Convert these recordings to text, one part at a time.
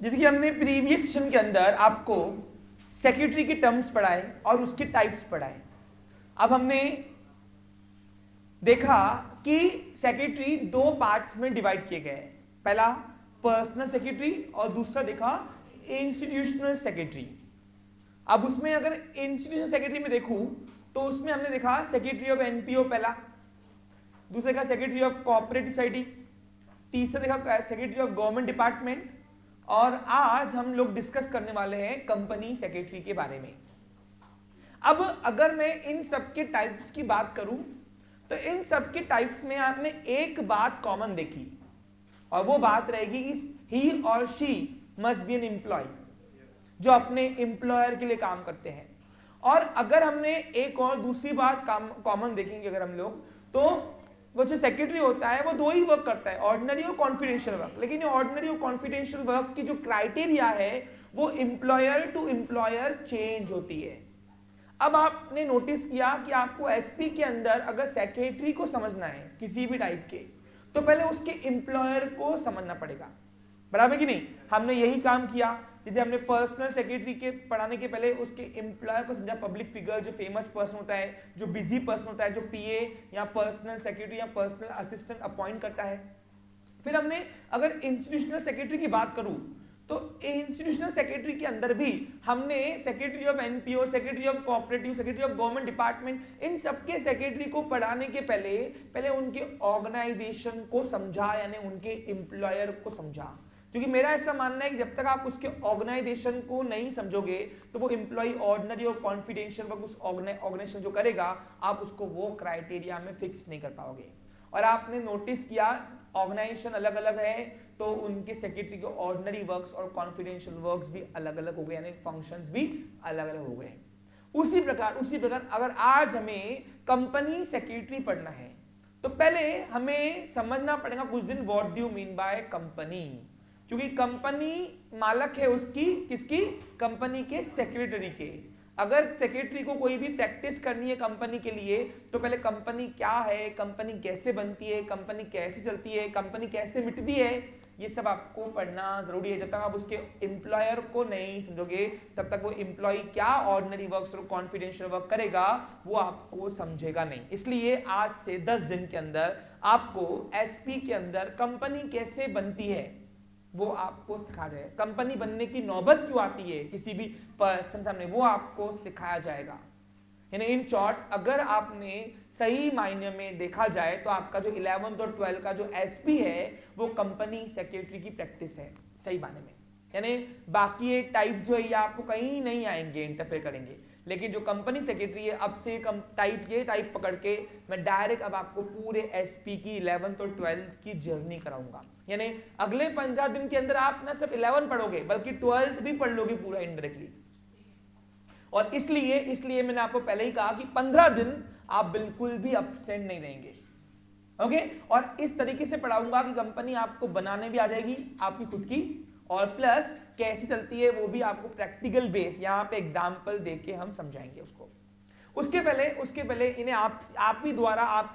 जैसे कि हमने प्रीवियस सेशन के अंदर आपको सेक्रेटरी के टर्म्स पढ़ाए और उसके टाइप्स पढ़ाए। अब हमने देखा कि सेक्रेटरी दो पार्ट्स में डिवाइड किए गए हैं, पहला पर्सनल सेक्रेटरी और दूसरा देखा इंस्टीट्यूशनल सेक्रेटरी। अब उसमें अगर इंस्टीट्यूशनल सेक्रेटरी में देखूं तो उसमें हमने देखा सेक्रेटरी ऑफ एनपीओ पहला, दूसरे का सेक्रेटरी ऑफ कोऑपरेटिव सोसाइटी, तीसरा देखा सेक्रेटरी ऑफ गवर्नमेंट डिपार्टमेंट, और आज हम लोग डिस्कस करने वाले हैं कंपनी सेक्रेटरी के बारे में। अब अगर मैं इन सब के टाइप्स की बात करूं तो इन सब के टाइप्स में आपने एक बात कॉमन देखी और वो बात रहेगी कि ही और she must be an employ, जो अपने एम्प्लॉयर के लिए काम करते हैं। और अगर हमने एक और दूसरी बात कॉमन देखेंगे अगर हम लोग, तो वो जो सेक्रेटरी होता है वो दो ही वर्क करता है, ऑर्डिनरी और कॉन्फिडेंशियल वर्क। लेकिन ये ऑर्डिनरी और कॉन्फिडेंशियल वर्क की जो क्राइटेरिया है वो एम्प्लॉयर टू एम्प्लॉयर चेंज होती है। अब आपने नोटिस किया कि आपको एसपी के अंदर अगर सेक्रेटरी को समझना है किसी भी टाइप के, तो पहले उसके एम्प्लॉयर को समझना पड़ेगा, बराबर कि नहीं। हमने यही काम किया, जैसे हमने पर्सनल सेक्रेटरी के पढ़ाने के पहले उसके एम्प्लॉयर को समझा, पब्लिक फिगर जो फेमस पर्सन होता है, जो बिजी पर्सन होता है, जो पीए या पर्सनल सेक्रेटरी या पर्सनल असिस्टेंट अपॉइंट करता है। फिर हमने अगर इंस्टीट्यूशनल सेक्रेटरी की बात करूं तो इंस्टीट्यूशनल सेक्रेटरी के अंदर भी हमने secretary of NPO, secretary of cooperative, secretary of government department, इन सबके सेक्रेटरी को पढ़ाने के पहले उनके ऑर्गेनाइजेशन को समझा, यानी उनके एम्प्लॉयर को समझा। क्योंकि मेरा ऐसा मानना है कि जब तक आप उसके ऑर्गेनाइजेशन को नहीं समझोगे तो वो एम्प्लॉय ऑर्डिनरी और कॉन्फिडेंशियल वर्क उस ऑर्गेनाइजेशन जो करेगा आप उसको वो क्राइटेरिया में फिक्स नहीं कर पाओगे। और आपने नोटिस किया ऑर्गेनाइजेशन अलग अलग है तो उनके सेक्रेटरी के ऑर्डिनरी वर्क्स और कॉन्फिडेंशियल वर्क्स भी अलग अलग हो गए, यानी फंक्शंस भी अलग अलग हो गए। उसी प्रकार अगर आज हमें कंपनी सेक्रेटरी पढ़ना है तो पहले हमें समझना पड़ेगा कुछ दिन what do you mean by company, क्योंकि कंपनी मालक है उसकी, किसकी, कंपनी के सेक्रेटरी के। अगर सेक्रेटरी को कोई भी प्रैक्टिस करनी है कंपनी के लिए तो पहले कंपनी क्या है, कंपनी कैसे बनती है, कंपनी कैसे चलती है, कंपनी कैसे मिटती है, ये सब आपको पढ़ना जरूरी है। जब तक आप उसके एम्प्लॉयर को नहीं समझोगे तब तक वो एम्प्लॉय क्या ऑर्डिनरी वर्क्स और कॉन्फिडेंशियल वर्क करेगा वो आपको समझेगा नहीं। इसलिए आज से 10 दिन के अंदर आपको एसपी के अंदर कंपनी कैसे बनती है वो आपको सिखाया जाएगा। कंपनी बनने की नौबत क्यों आती है किसी भी पर्सन सामने, वो आपको सिखाया जाएगा। यानी इन शॉर्ट अगर आपने सही मायने में देखा जाए तो आपका जो 11th और 12th का जो एसपी है वो कंपनी सेक्रेटरी की प्रैक्टिस है सही मायने में। यानी बाकी ये टाइप जो है ये आपको कहीं नहीं आएंगे, इंटरफेयर करेंगे, लेकिन जो कंपनी सेक्रेटरी है अब से कम टाइप पकड़ के मैं डायरेक्ट अब आपको पूरे एसपी की 11th और 12th की जर्नी कराऊंगा। यानी अगले 15 दिन के अंदर आप ना सिर्फ 11 पढ़ोगे बल्कि 12th भी पढ़ लोगे पूरा इनडायरेक्टली। और इसलिए मैंने आपको पहले ही कहा कि 15 दिन आप बिल्कुल भी अपसेंट नहीं रहेंगे, ओके। और इस तरीके से पढ़ाऊंगा कि कंपनी आपको बनाने भी आ जाएगी आपकी खुद की, और प्लस कैसे चलती है वो भी आपको प्रैक्टिकल बेस यहाँ पे एग्जाम्पल देके हम समझाएंगे उसको। उसके पहले इन्हें आपके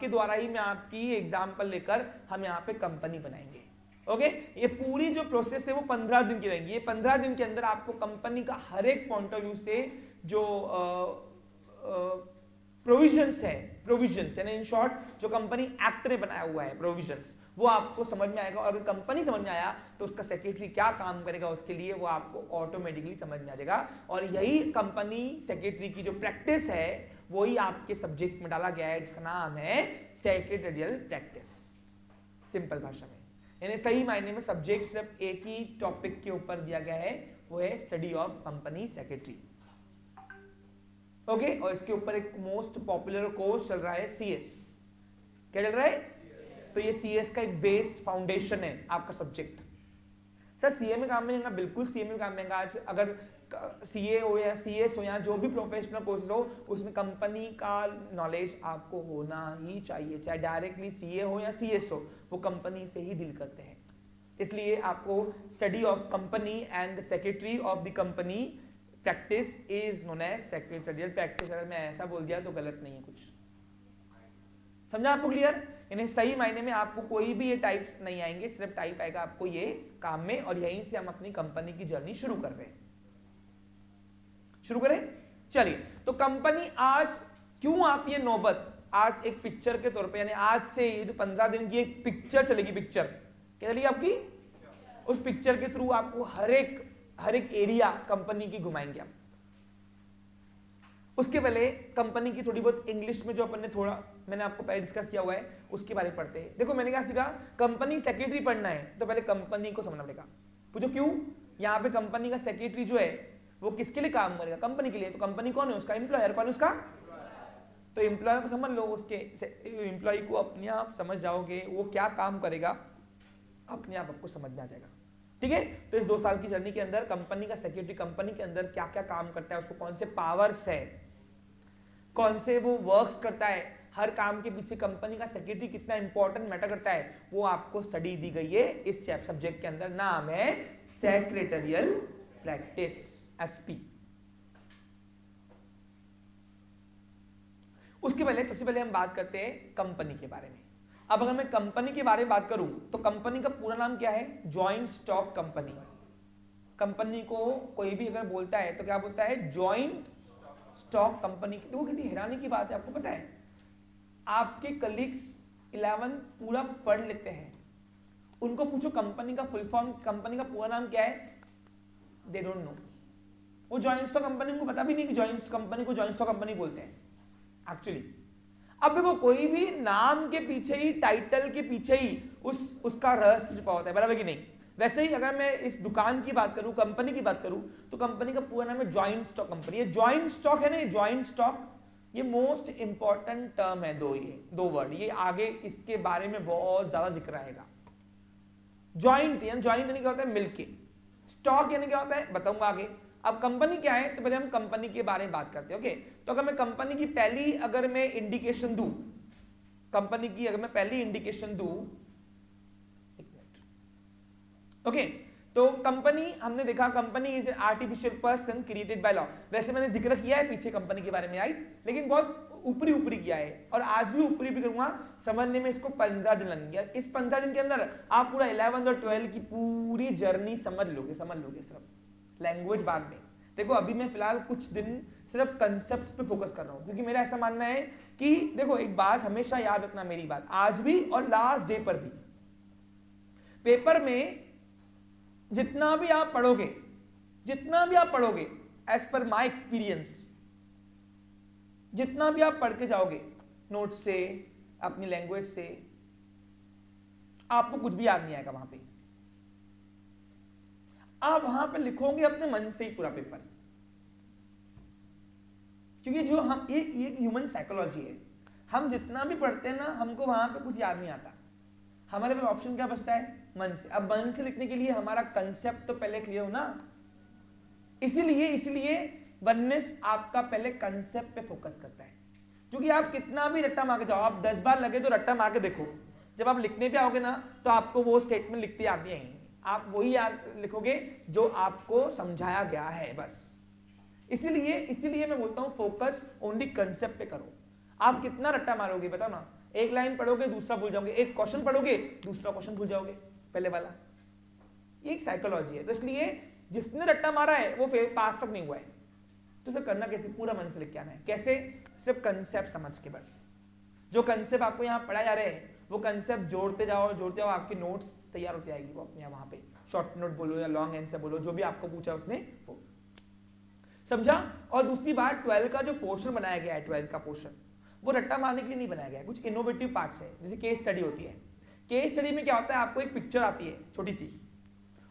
द्वारा ही मैं आपकी एग्जाम्पल लेकर हम यहाँ पे कंपनी बनाएंगे, ओके। ये पूरी जो प्रोसेस है वो 15 दिन की रहेगी। ये 15 दिन के अंदर आपको कंपनी का हर एक पॉइंट ऑफ व्यू से जो प्रोविजंस यानी इन शॉर्ट जो कंपनी एक्ट ने बनाया हुआ है प्रोविजंस, वो आपको समझ में आएगा। और अगर कंपनी समझ में आया तो उसका सेक्रेटरी क्या काम करेगा उसके लिए वो आपको ऑटोमेटिकली समझ में आ जाएगा। और यही कंपनी सेक्रेटरी की जो प्रैक्टिस है वही आपके सब्जेक्ट में डाला गया है जिसका नाम है सेक्रेटरियल प्रैक्टिस, सिंपल भाषा में। यानी सही मायने में सब्जेक्ट सिर्फ एक ही टॉपिक के ऊपर दिया गया है, वो है study of company secretary, okay. और इसके ऊपर एक मोस्ट पॉपुलर कोर्स चल रहा है सीएस। क्या चल रहा है? तो ये सीएस का एक बेस फाउंडेशन है आपका सब्जेक्ट। सर सीए में काम नहीं आएगा, बिल्कुल सीए में काम नहीं आएगा। आज अगर सीए हो या सीएस हो या जो भी प्रोफेशनल कोर्सेज हो उसमें कंपनी का नॉलेज आपको होना ही चाहिए, चाहे डायरेक्टली सीए हो या सीएस हो, वो कंपनी से ही डील करते हैं। इसलिए आपको study of company and the secretary of the company practice is known as secretarial practice. अगर मैं ऐसा बोल दिया तो गलत नहीं है कुछ, समझा आपको क्लियर? यानी सही मायने में आपको कोई भी ये टाइप्स नहीं आएंगे, सिर्फ टाइप आएगा आपको ये काम में, और यहीं से हम अपनी कंपनी की जर्नी शुरू कर रहे हैं। शुरू करें, चलिए। तो कंपनी आज क्यों आती है नौबत, आज एक पिक्चर के तौर पे, यानी आज से 15 दिन की एक पिक्चर चलेगी। पिक्चर क्या चलेगी आपकी? उस पिक्चर के थ्रू आपको हर एक एरिया कंपनी की घुमाएंगे हम। उसके पहले कंपनी की थोड़ी बहुत इंग्लिश में जो अपन ने थोड़ा मैंने आपको पहले डिस्कस किया हुआ है उसके बारे में पढ़ते हैं। देखो मैंने क्या सीखा, कंपनी सेक्रेटरी पढ़ना है तो पहले कंपनी को समझना पड़ेगा। पूछो क्यों? यहाँ पे कंपनी का सेक्रेटरी जो है वो किसके लिए काम करेगा? कंपनी के लिए। तो कंपनी कौन है? उसका एम्प्लॉयर। कौन है उसका? तो एम्प्लॉयर को समझ लो, उसके एम्प्लॉय को अपने आप समझ जाओगे, वो क्या काम करेगा अपने आप आपको समझ में आ जाएगा। ठीक है, तो इस 2 साल की जर्नी के अंदर कंपनी का सेक्रेटरी कंपनी के अंदर क्या क्या काम करता है, उसको कौन से पावर्स है, कौन से वो वर्क्स करता है, हर काम के पीछे कंपनी का सेक्रेटरी कितना इंपॉर्टेंट मैटर करता है, वो आपको स्टडी दी गई है इस सब्जेक्ट के अंदर। नाम है सेक्रेटरियल प्रैक्टिस, एसपी। उसके पहले सबसे पहले हम बात करते हैं कंपनी के बारे में। अब अगर मैं कंपनी के बारे में बात करूं तो कंपनी का पूरा नाम क्या है? Joint stock company. कंपनी को कोई भी अगर बोलता है तो क्या बोलता है? Joint stock company. तो वो कितनी हैरानी की बात है, आपको पता है आपके कलीग्स 11 पूरा पढ़ लेते हैं, उनको पूछो कंपनी का फुल फॉर्म, कंपनी का पूरा नाम क्या है, दे डोंट नो। वो जॉइंट स्टॉक कंपनी को पता भी नहीं कि जॉइंट कंपनी को जॉइंट स्टॉक कंपनी बोलते हैं एक्चुअली। अब देखो कोई भी नाम के पीछे ही, टाइटल के पीछे ही उसका रहस्य छुपा होता है, बराबर कि नहीं? वैसे ही अगर मैं इस दुकान की बात करूं, कंपनी की बात करूं, तो कंपनी का पूरा नाम है जॉइंट स्टॉक कंपनी। ये जॉइंट स्टॉक है ना, ये जॉइंट स्टॉक, ये मोस्ट इंपॉर्टेंट टर्म है। दो वर्ड, ये आगे इसके बारे में बहुत ज्यादा जिक्र आएगा। जॉइंट यानी क्या होता है? मिलके। स्टॉक यानी क्या होता है बताऊंगा आगे। अब कंपनी क्या है तो पहले हम कंपनी के बारे में बात करते हैं। ओके, तो अगर मैं कंपनी की पहली अगर मैं इंडिकेशन दूं, कंपनी की अगर मैं पहली इंडिकेशन दूं, ओके, तो कंपनी हमने देखा company is an artificial person created by law. वैसे मैंने जिक्र किया है पीछे कंपनी के बारे में, राइट, लेकिन बहुत ऊपरी किया है, और आज भी ऊपरी भी करूंगा। समझने में इसको 15 दिन लगेंगे। इस 15 दिन के अंदर आप पूरा 11 और 12 की पूरी जर्नी समझ लोगे सिर्फ। लैंग्वेज बाद में। देखो अभी मैं फिलहाल कुछ दिन सिर्फ कंसेप्ट्स पे फोकस कर रहा हूं, क्योंकि मेरा ऐसा मानना है कि देखो एक बात हमेशा याद रखना, मेरी बात आज भी और लास्ट डे पर भी, पेपर में जितना भी आप पढ़ोगे एज पर माई एक्सपीरियंस, जितना भी आप पढ़ के जाओगे नोट से, अपनी लैंग्वेज से, आपको कुछ भी याद नहीं आएगा। वहां पे आप वहां पे लिखोगे अपने मन से ही पूरा पेपर, क्योंकि जो हम ये ह्यूमन साइकोलॉजी है, हम जितना भी पढ़ते हैं ना हमको वहां पे कुछ याद नहीं आता, हमारे पास ऑप्शन क्या बचता है? मन से। अब मन से लिखने के लिए हमारा कंसेप्ट तो पहले क्लियर हो ना, इसीलिए वननेस आपका पहले कंसेप्ट पे फोकस करता है। क्योंकि आप कितना भी रट्टा मार के जाओ, आप 10 बार लगे तो रट्टा मार के देखो, जब आप लिखने पे आओगे ना तो आपको वो स्टेटमेंट लिखते याद नहीं आएंगे, आप वही याद लिखोगे जो आपको समझाया गया है बस। इसीलिए मैं बोलता हूं फोकस ओनली कंसेप्ट पे करो। आप कितना रट्टा मारोगे बताओ ना, एक लाइन पढ़ोगे दूसरा भूल जाओगे, एक क्वेश्चन पढ़ोगे दूसरा क्वेश्चन भूल जाओगे पहले वाला। ये एक साइकोलॉजी है, तो इसलिए जिसने रट्टा मारा है वो पास तक नहीं हुआ है। तो इसे करना कैसे? पूरा मन से लिख के आना है। कैसे? सिर्फ कंसेप्ट समझ के बस। जो कंसेप्ट आपको यहाँ पढ़ाए जा रहे हैं वो कंसेप्ट जोड़ते जाओ, आपकी नोट्स तैयार होती आएगी। वो अपने वहां पे शॉर्ट नोट बोलो या लॉन्ग आंसर बोलो, जो भी आपको पूछा उसने वो समझा। और दूसरी बात, 12 का जो पोर्शन बनाया गया है, 12 का पोर्शन वो रट्टा मारने के लिए नहीं बनाया गया है। कुछ इनोवेटिव पार्ट्स है, जैसे केस स्टडी होती है। केस स्टडी में क्या होता है, आपको एक पिक्चर आती है छोटी सी,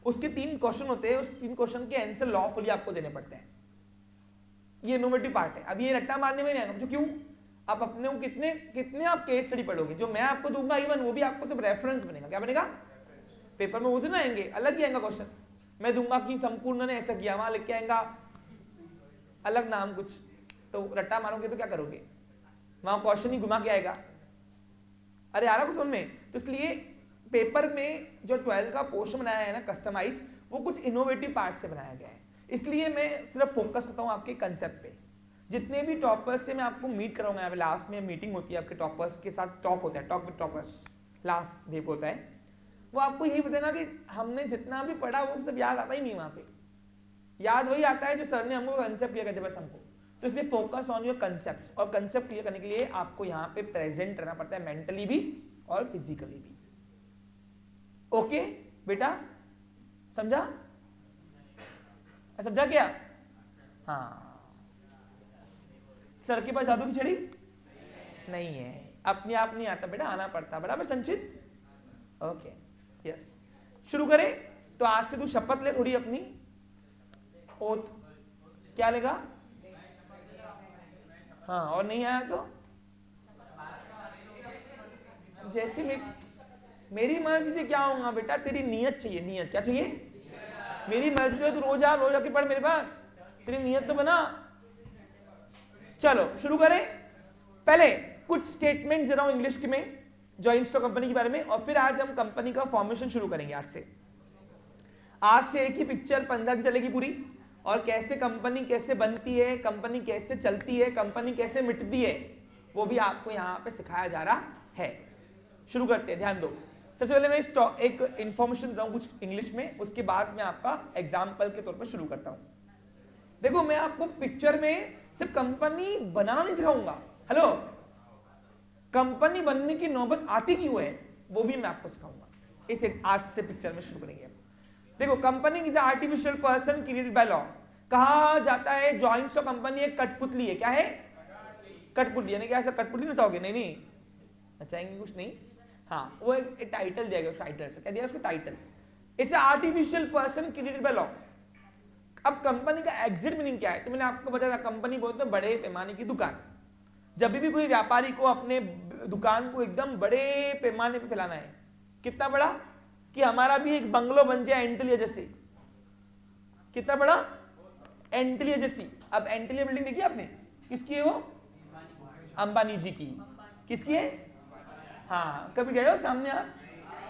उसके 3 क्वेश्चन होते हैं, उस 3 क्वेश्चन के आंसर लॉफुली आपको देने पड़ते हैं। ये इनोवेटिव पार्ट है। अब ये रट्टा मारने में नहीं आएगा। जो क्यों? आप अपने को कितने आप केस स्टडी पढ़ोगे, जो मैं आपको दूंगा इवन वो भी आपको सिर्फ रेफरेंस बनेगा। क्या बनेगा? पेपर में वो दिन आएंगे, अलग ही आएगा क्वेश्चन। मैं दूंगा कि संपूर्ण ने ऐसा किया, वहां लिख के आएगा अलग नाम कुछ, तो रट्टा मारोगे तो क्या करोगे? वहां क्वेश्चन ही घुमा के आएगा। अरे आ रहा कुछ समझ में? तो इसलिए पेपर में जो 12 का पोर्शन बनाया है ना कस्टमाइज, वो कुछ इनोवेटिव पार्ट से बनाया गया है। इसलिए मैं सिर्फ फोकस करता हूं आपके कंसेप्ट पे। जितने भी टॉपर्स से मैं आपको मीट कराऊंगा, यहाँ पे लास्ट में मीटिंग होती है आपके टॉपर्स के साथ, टॉक होता है, talk with toppers last day होता है, वो आपको यही बताएगा कि हमने जितना भी पढ़ा वो सब याद आता ही नहीं, वहां पे याद वही आता है जो सर ने हमको कंसेप्ट क्लियर कर दिया बस हमको। तो इसलिए फोकस ऑन योर कंसेप्ट्स, और कंसेप्ट क्लियर करने के लिए आपको यहाँ पे प्रेजेंट रहना पड़ता है, मेंटली भी और फिजिकली भी। ओके बेटा, समझा? समझा क्या? हाँ, सर के पास जादू की छड़ी नहीं है, अपने आप नहीं आता बेटा, आना पड़ता, बराबर संचित? ओके यस, शुरू करें। तो आज से तू शपथ ले थोड़ी अपनी, ओथ, क्या लेगा? हाँ, और नहीं आया तो जैसे मेरी मर्जी से क्या होगा बेटा, तेरी नियत चाहिए, नियत क्या चाहिए? मेरी मर्जी पे तू रोज आके पढ़ मेरे पास, तेरी नियत तो बना। चलो शुरू करें। पहले कुछ स्टेटमेंट जरा इंग्लिश में जॉइंट स्टॉक कंपनी के बारे में, और फिर आज हम कंपनी का फॉर्मेशन शुरू करेंगे। आज से एक ही पिक्चर 15 दिन चलेगी पूरी, और कैसे कंपनी कैसे बनती है, कंपनी कैसे चलती है, कंपनी कैसे मिटती है, वो भी आपको यहाँ पे सिखाया जा रहा है। शुरू करते हैं, ध्यान दो। सबसे पहले मैं एक इंफॉर्मेशन देता हूँ कुछ इंग्लिश में, उसके बाद मैं आपका एग्जाम्पल के तौर पर शुरू करता हूँ। देखो, मैं आपको पिक्चर में सिर्फ कंपनी बनाना नहीं सिखाऊंगा, हेलो, कंपनी बनने की नौबत आती क्यों है वो भी मैं आपको सिखाऊंगा। इसे आज से पिक्चर में शुरू करेंगे। देखो, company is artificial person created by law. कहा जाता है जॉइंट स्टॉक कंपनी एक कठपुतली है। क्या है? कठपुतली, यानी क्या ऐसा कठपुतली नचाओगे? नहीं नहीं, नचाएंगे कुछ नहीं। हाँ, वो एक टाइटल दिया गया, उस टाइटल से क्या दिया उसको? Title. It's artificial person created by law. अब कंपनी का एग्जिट मीनिंग क्या है? तो मैंने आपको बताया था, कंपनी बोलते हैं बड़े पैमाने की दुकान। जब भी कोई व्यापारी को अपने दुकान को एकदम बड़े पैमाने पे फैलाना है, कितना बड़ा कि हमारा भी एक बंगलो बन जाए एंटिलिया जैसे। कितना बड़ा? एंटिलिया जैसी। अब एंटिलिया बिल्डिंग देखी आपने? किसकी है वो? अंबानी जी की। किसकी है? हाँ, कभी गए हो सामने आप?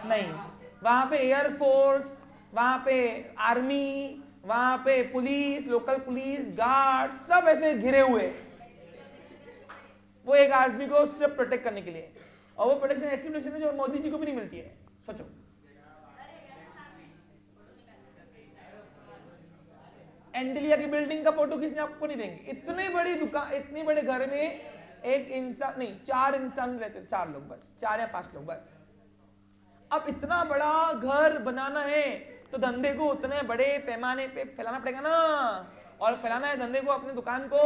नहीं। वहां पे एयरफोर्स, वहां पे आर्मी, वहां पे पुलिस, लोकल पुलिस, गार्ड, सब ऐसे घिरे हुए, वो एक आदमी को सिर्फ प्रोटेक्ट करने के लिए। और वो प्रोटेक्शन ऐसी प्रोटेक्शन है जो मोदी जी को भी नहीं मिलती है। सोचो, एंटिलिया की बिल्डिंग का फोटो खींचने आपको नहीं देंगे। इतनी बड़ी दुकान, इतने बड़े घर में एक इंसान नहीं, 4 इंसान रहते, 4 लोग बस, 4 या 5 लोग बस। अब इतना बड़ा घर बनाना है तो धंधे को उतने बड़े पैमाने पे फैलाना पड़ेगा ना। और फैलाना है धंधे को, अपनी दुकान को,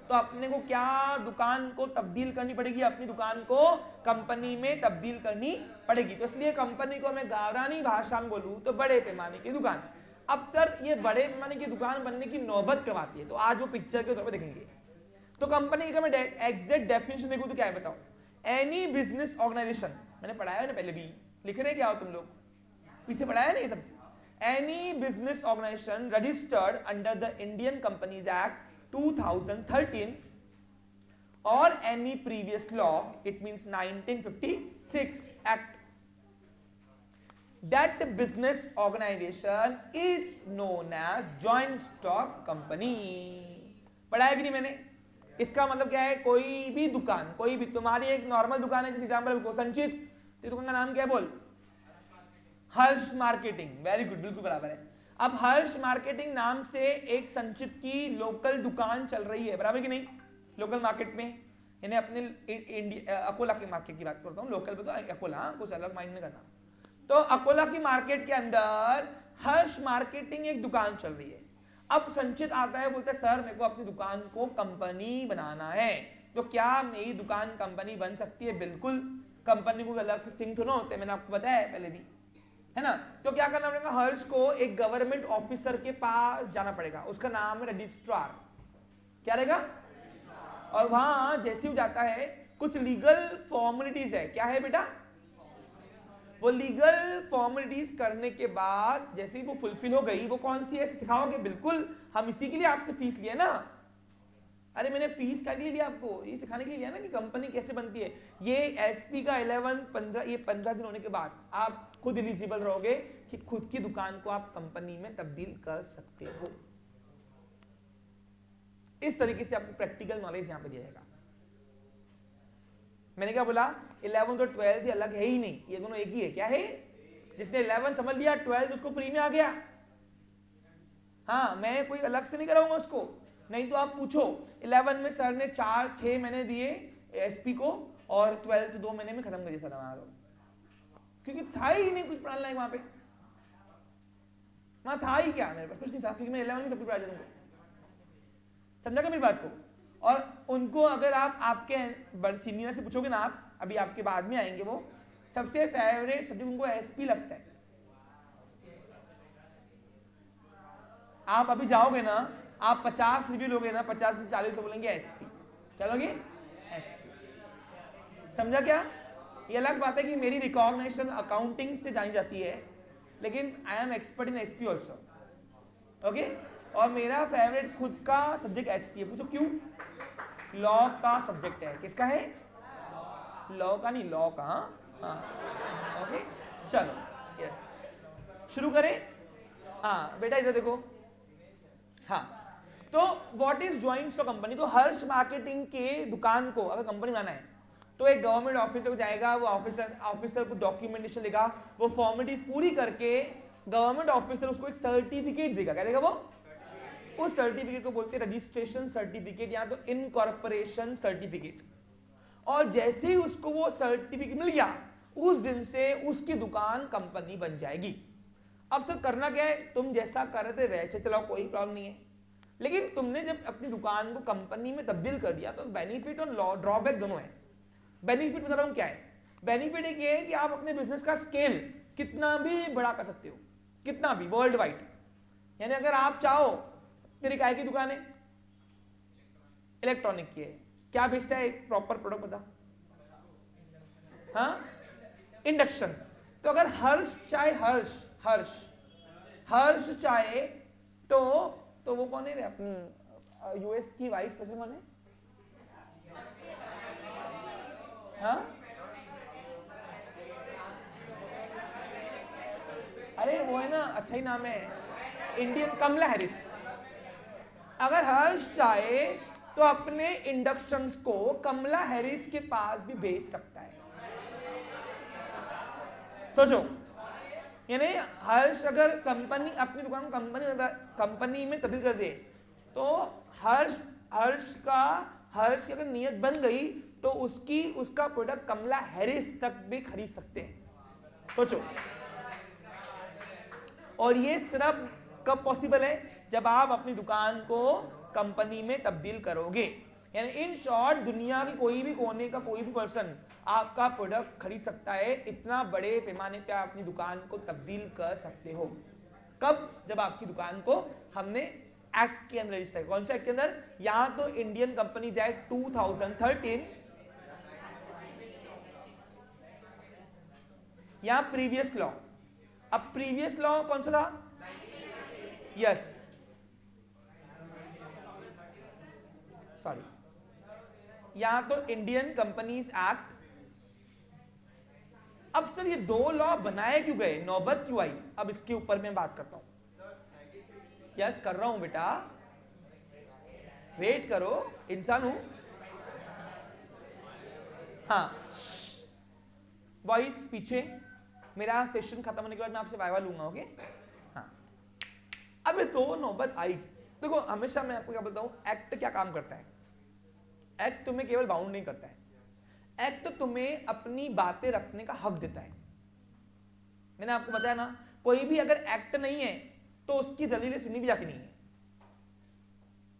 तो अपने को क्या दुकान को तब्दील करनी पड़ेगी, अपनी दुकान को कंपनी में तब्दील करनी पड़ेगी। तो इसलिए कंपनी को मैं गावरानी भाषा में बोलूं तो बड़े पैमाने की दुकान। अब सर, ये बड़े पैमाने की दुकान बनने की नौबत कब आती है? तो आज वो पिक्चर के तौर पर देखेंगे। तो कंपनी का मैं एग्जैक्ट डेफिनेशन देखूं तो क्या है बताओ? एनी बिजनेस ऑर्गेनाइजेशन, मैंने पढ़ाया है ना पहले भी, लिख रहे क्या हो तुम लोग? पीछे पढ़ाया नहीं सब? Any business organisation registered under the Indian companies act 2013 और any previous law, it means 1956 act, that business organization is known as joint stock company। पढ़ाया कि नहीं मैंने? इसका मतलब क्या है? कोई भी दुकान, कोई भी, तुम्हारी एक नॉर्मल दुकान है, जैसे एग्जांपल को संचित, तेरी दुकान का नाम क्या है बोल? हर्ष मार्केटिंग। वेरी गुड, बिल्कुल बराबर है। अब हर्ष मार्केटिंग नाम से एक संचित की लोकल दुकान चल रही है, बराबर कि नहीं? लोकल मार्केट में, यानी अपने अकोला के मार्केट की बात करता हूँ, लोकल पे तो अकोला, कुछ अलग माइंड में करना। तो अकोला की मार्केट के अंदर हर्ष मार्केटिंग एक दुकान चल रही है। अब संचित आता है, बोलता है सर मेरे को अपनी दुकान को कंपनी बनाना है, तो क्या मेरी दुकान कंपनी बन सकती है? बिल्कुल। कंपनी को अलग से सिंक थोड़ा होते, मैंने आपको बताया है पहले भी, है ना? तो क्या करना पड़ेगा? हर्ष को एक गवर्नमेंट ऑफिसर के पास जाना पड़ेगा, उसका नाम है रजिस्ट्रार। क्या रहेगा? और वहां जैसे ही जाता है, कुछ लीगल फॉर्मेलिटीज है। क्या है बेटा? वो लीगल फॉर्मेलिटीज करने के बाद जैसे ही वो फुलफिल हो गई, वो कौन सी है सिखाओगे? बिल्कुल, हम इसी के लिए आपसे फीस लिए ना। अरे मैंने फीस क्या के लिए लिया आपको? ये सिखाने के लिए लिया ना कि कंपनी कैसे बनती है। ये एसपी का 15 दिन होने के बाद आप खुद एलिजिबल रहोगे कि खुद की दुकान को आप कंपनी में तब्दील कर सकते हो। इस तरीके से आपको प्रैक्टिकल नॉलेज यहां पे दिया जाएगा। मैंने क्या बोला, 11th और 12th ये अलग है ही नहीं, ये दोनों एक ही है। क्या है? जिसने 11 समझ लिया 12 उसको फ्री में आ गया। हाँ, मैं कोई अलग से नहीं कराऊंगा उसको। नहीं तो आप पूछो 11 में सर ने 4-6 महीने दिए एसपी को और 12th 2 महीने में खत्म कर दिया सर हमारा, क्योंकि था ही नहीं कुछ पढ़ाने लायक वहां पे। वहां था ही क्या, मेरे पास कुछ नहीं था, क्योंकि मैं 11 में सब कुछ पढ़ा देता हूँ। समझा क्या मेरी बात को? और उनको अगर आप आपके सीनियर से पूछोगे ना, आप अभी आपके बाद में आएंगे, वो सबसे फेवरेट सब्जेक्ट उनको एसपी लगता है। आप अभी जाओगे ना, आप 50 रिव्यू लोगे ना, 50 से 40 तो बोलेंगे एसपी, चलोगे एसपी। समझा क्या? ये अलग बात है कि मेरी रिकॉग्निशन अकाउंटिंग से जानी जाती है, लेकिन I am expert in SP also. Okay, और मेरा फेवरेट खुद का सब्जेक्ट एसपी है। पूछो क्यों? लॉ का सब्जेक्ट है। किसका है? लॉ का, नहीं लॉ का। हाँ, ओके चलो, यस शुरू करें। हाँ बेटा इधर देखो। हाँ, तो what is joint stock company? तो हर्ष मार्केटिंग के दुकान को अगर कंपनी बनाना है तो एक गवर्नमेंट ऑफिसर को जाएगा, वो ऑफिसर को डॉक्यूमेंटेशन देगा, वो फॉर्मेलिटीज पूरी करके गवर्नमेंट ऑफिसर उसको एक सर्टिफिकेट देगा। क्या देगा वो? उस सर्टिफिकेट को बोलते हैं रजिस्ट्रेशन सर्टिफिकेट या तो इनकॉर्पोरेशन सर्टिफिकेट। और जैसे ही उसको वो सर्टिफिकेट मिल गया, उस दिन से उसकी दुकान कंपनी बन जाएगी। अब सर करना क्या है? तुम जैसा कर रहे थे वैसे चलाओ, कोई प्रॉब्लम नहीं है। लेकिन तुमने जब अपनी दुकान को कंपनी में तब्दील कर दिया तो बेनिफिट और ड्रॉबैक दोनों है। बेनिफिट बता रहा हूं क्या है। बेनिफिट एक ये है कि आप अपने बिजनेस का स्केल कितना भी बड़ा कर सकते हो, कितना भी, वर्ल्ड वाइड। यानी अगर आप चाहो, तेरी काय की दुकान है? इलेक्ट्रॉनिक की है। क्या बेचता है? एक प्रॉपर प्रोडक्ट बता। हाँ, इंडक्शन। तो अगर हर्ष चाहे, हर्ष चाहे तो वो कौन है रे अपनी यूएस की वाइस प्रेसिडेंट कौन है? हाँ, अरे वो है ना, अच्छा ही नाम है, इंडियन, कमला हैरिस। अगर हर्ष चाहे तो अपने इंडक्शंस को कमला हैरिस के पास भी भेज सकता है। सोचो, यानी हर्ष अगर कंपनी, अपनी दुकान को कंपनी में तब्दील कर दे तो हर्ष की अगर नियत बन गई तो उसका प्रोडक्ट कमला हैरिस तक भी खरीद सकते हैं। सोचो, और ये सिर्फ कब पॉसिबल है? जब आप अपनी दुकान को कंपनी में तब्दील करोगे। यानी इन शॉर्ट, दुनिया के कोई भी कोने का कोई भी पर्सन आपका प्रोडक्ट खरीद सकता है। इतना बड़े पैमाने पे आप अपनी दुकान को तब्दील कर सकते हो। कब? जब आपकी दुकान को हमने एक्ट के अंदर रजिस्टर। कौन सा एक्ट के अंदर? यहां तो इंडियन कंपनीज एक्ट 2013, यहां प्रीवियस लॉ। अब प्रीवियस लॉ कौन सा था? यस, सॉरी, यहां तो इंडियन कंपनीज एक्ट। अब सर ये दो लॉ बनाए क्यों गए, नौबत क्यों आई? अब इसके ऊपर मैं बात करता हूं। यस कर रहा हूं बेटा, वेट करो, इंसान हूं। हाँ बॉयज पीछे, मेरा सेशन खत्म होने के बाद मैं आपसे वाइवा लूंगा। ओके, हाँ। अब ये दो नौबत आई। देखो, हमेशा मैं आपको क्या बोलता हूं, एक्ट क्या काम करता है? एक्ट तुम्हें केवल बाउंड नहीं करता है, एक्ट तुम्हें अपनी बातें रखने का हक देता है। मैंने आपको बताया ना, कोई भी अगर एक्ट नहीं है तो उसकी दलीलें सुनी भी जाती नहीं है।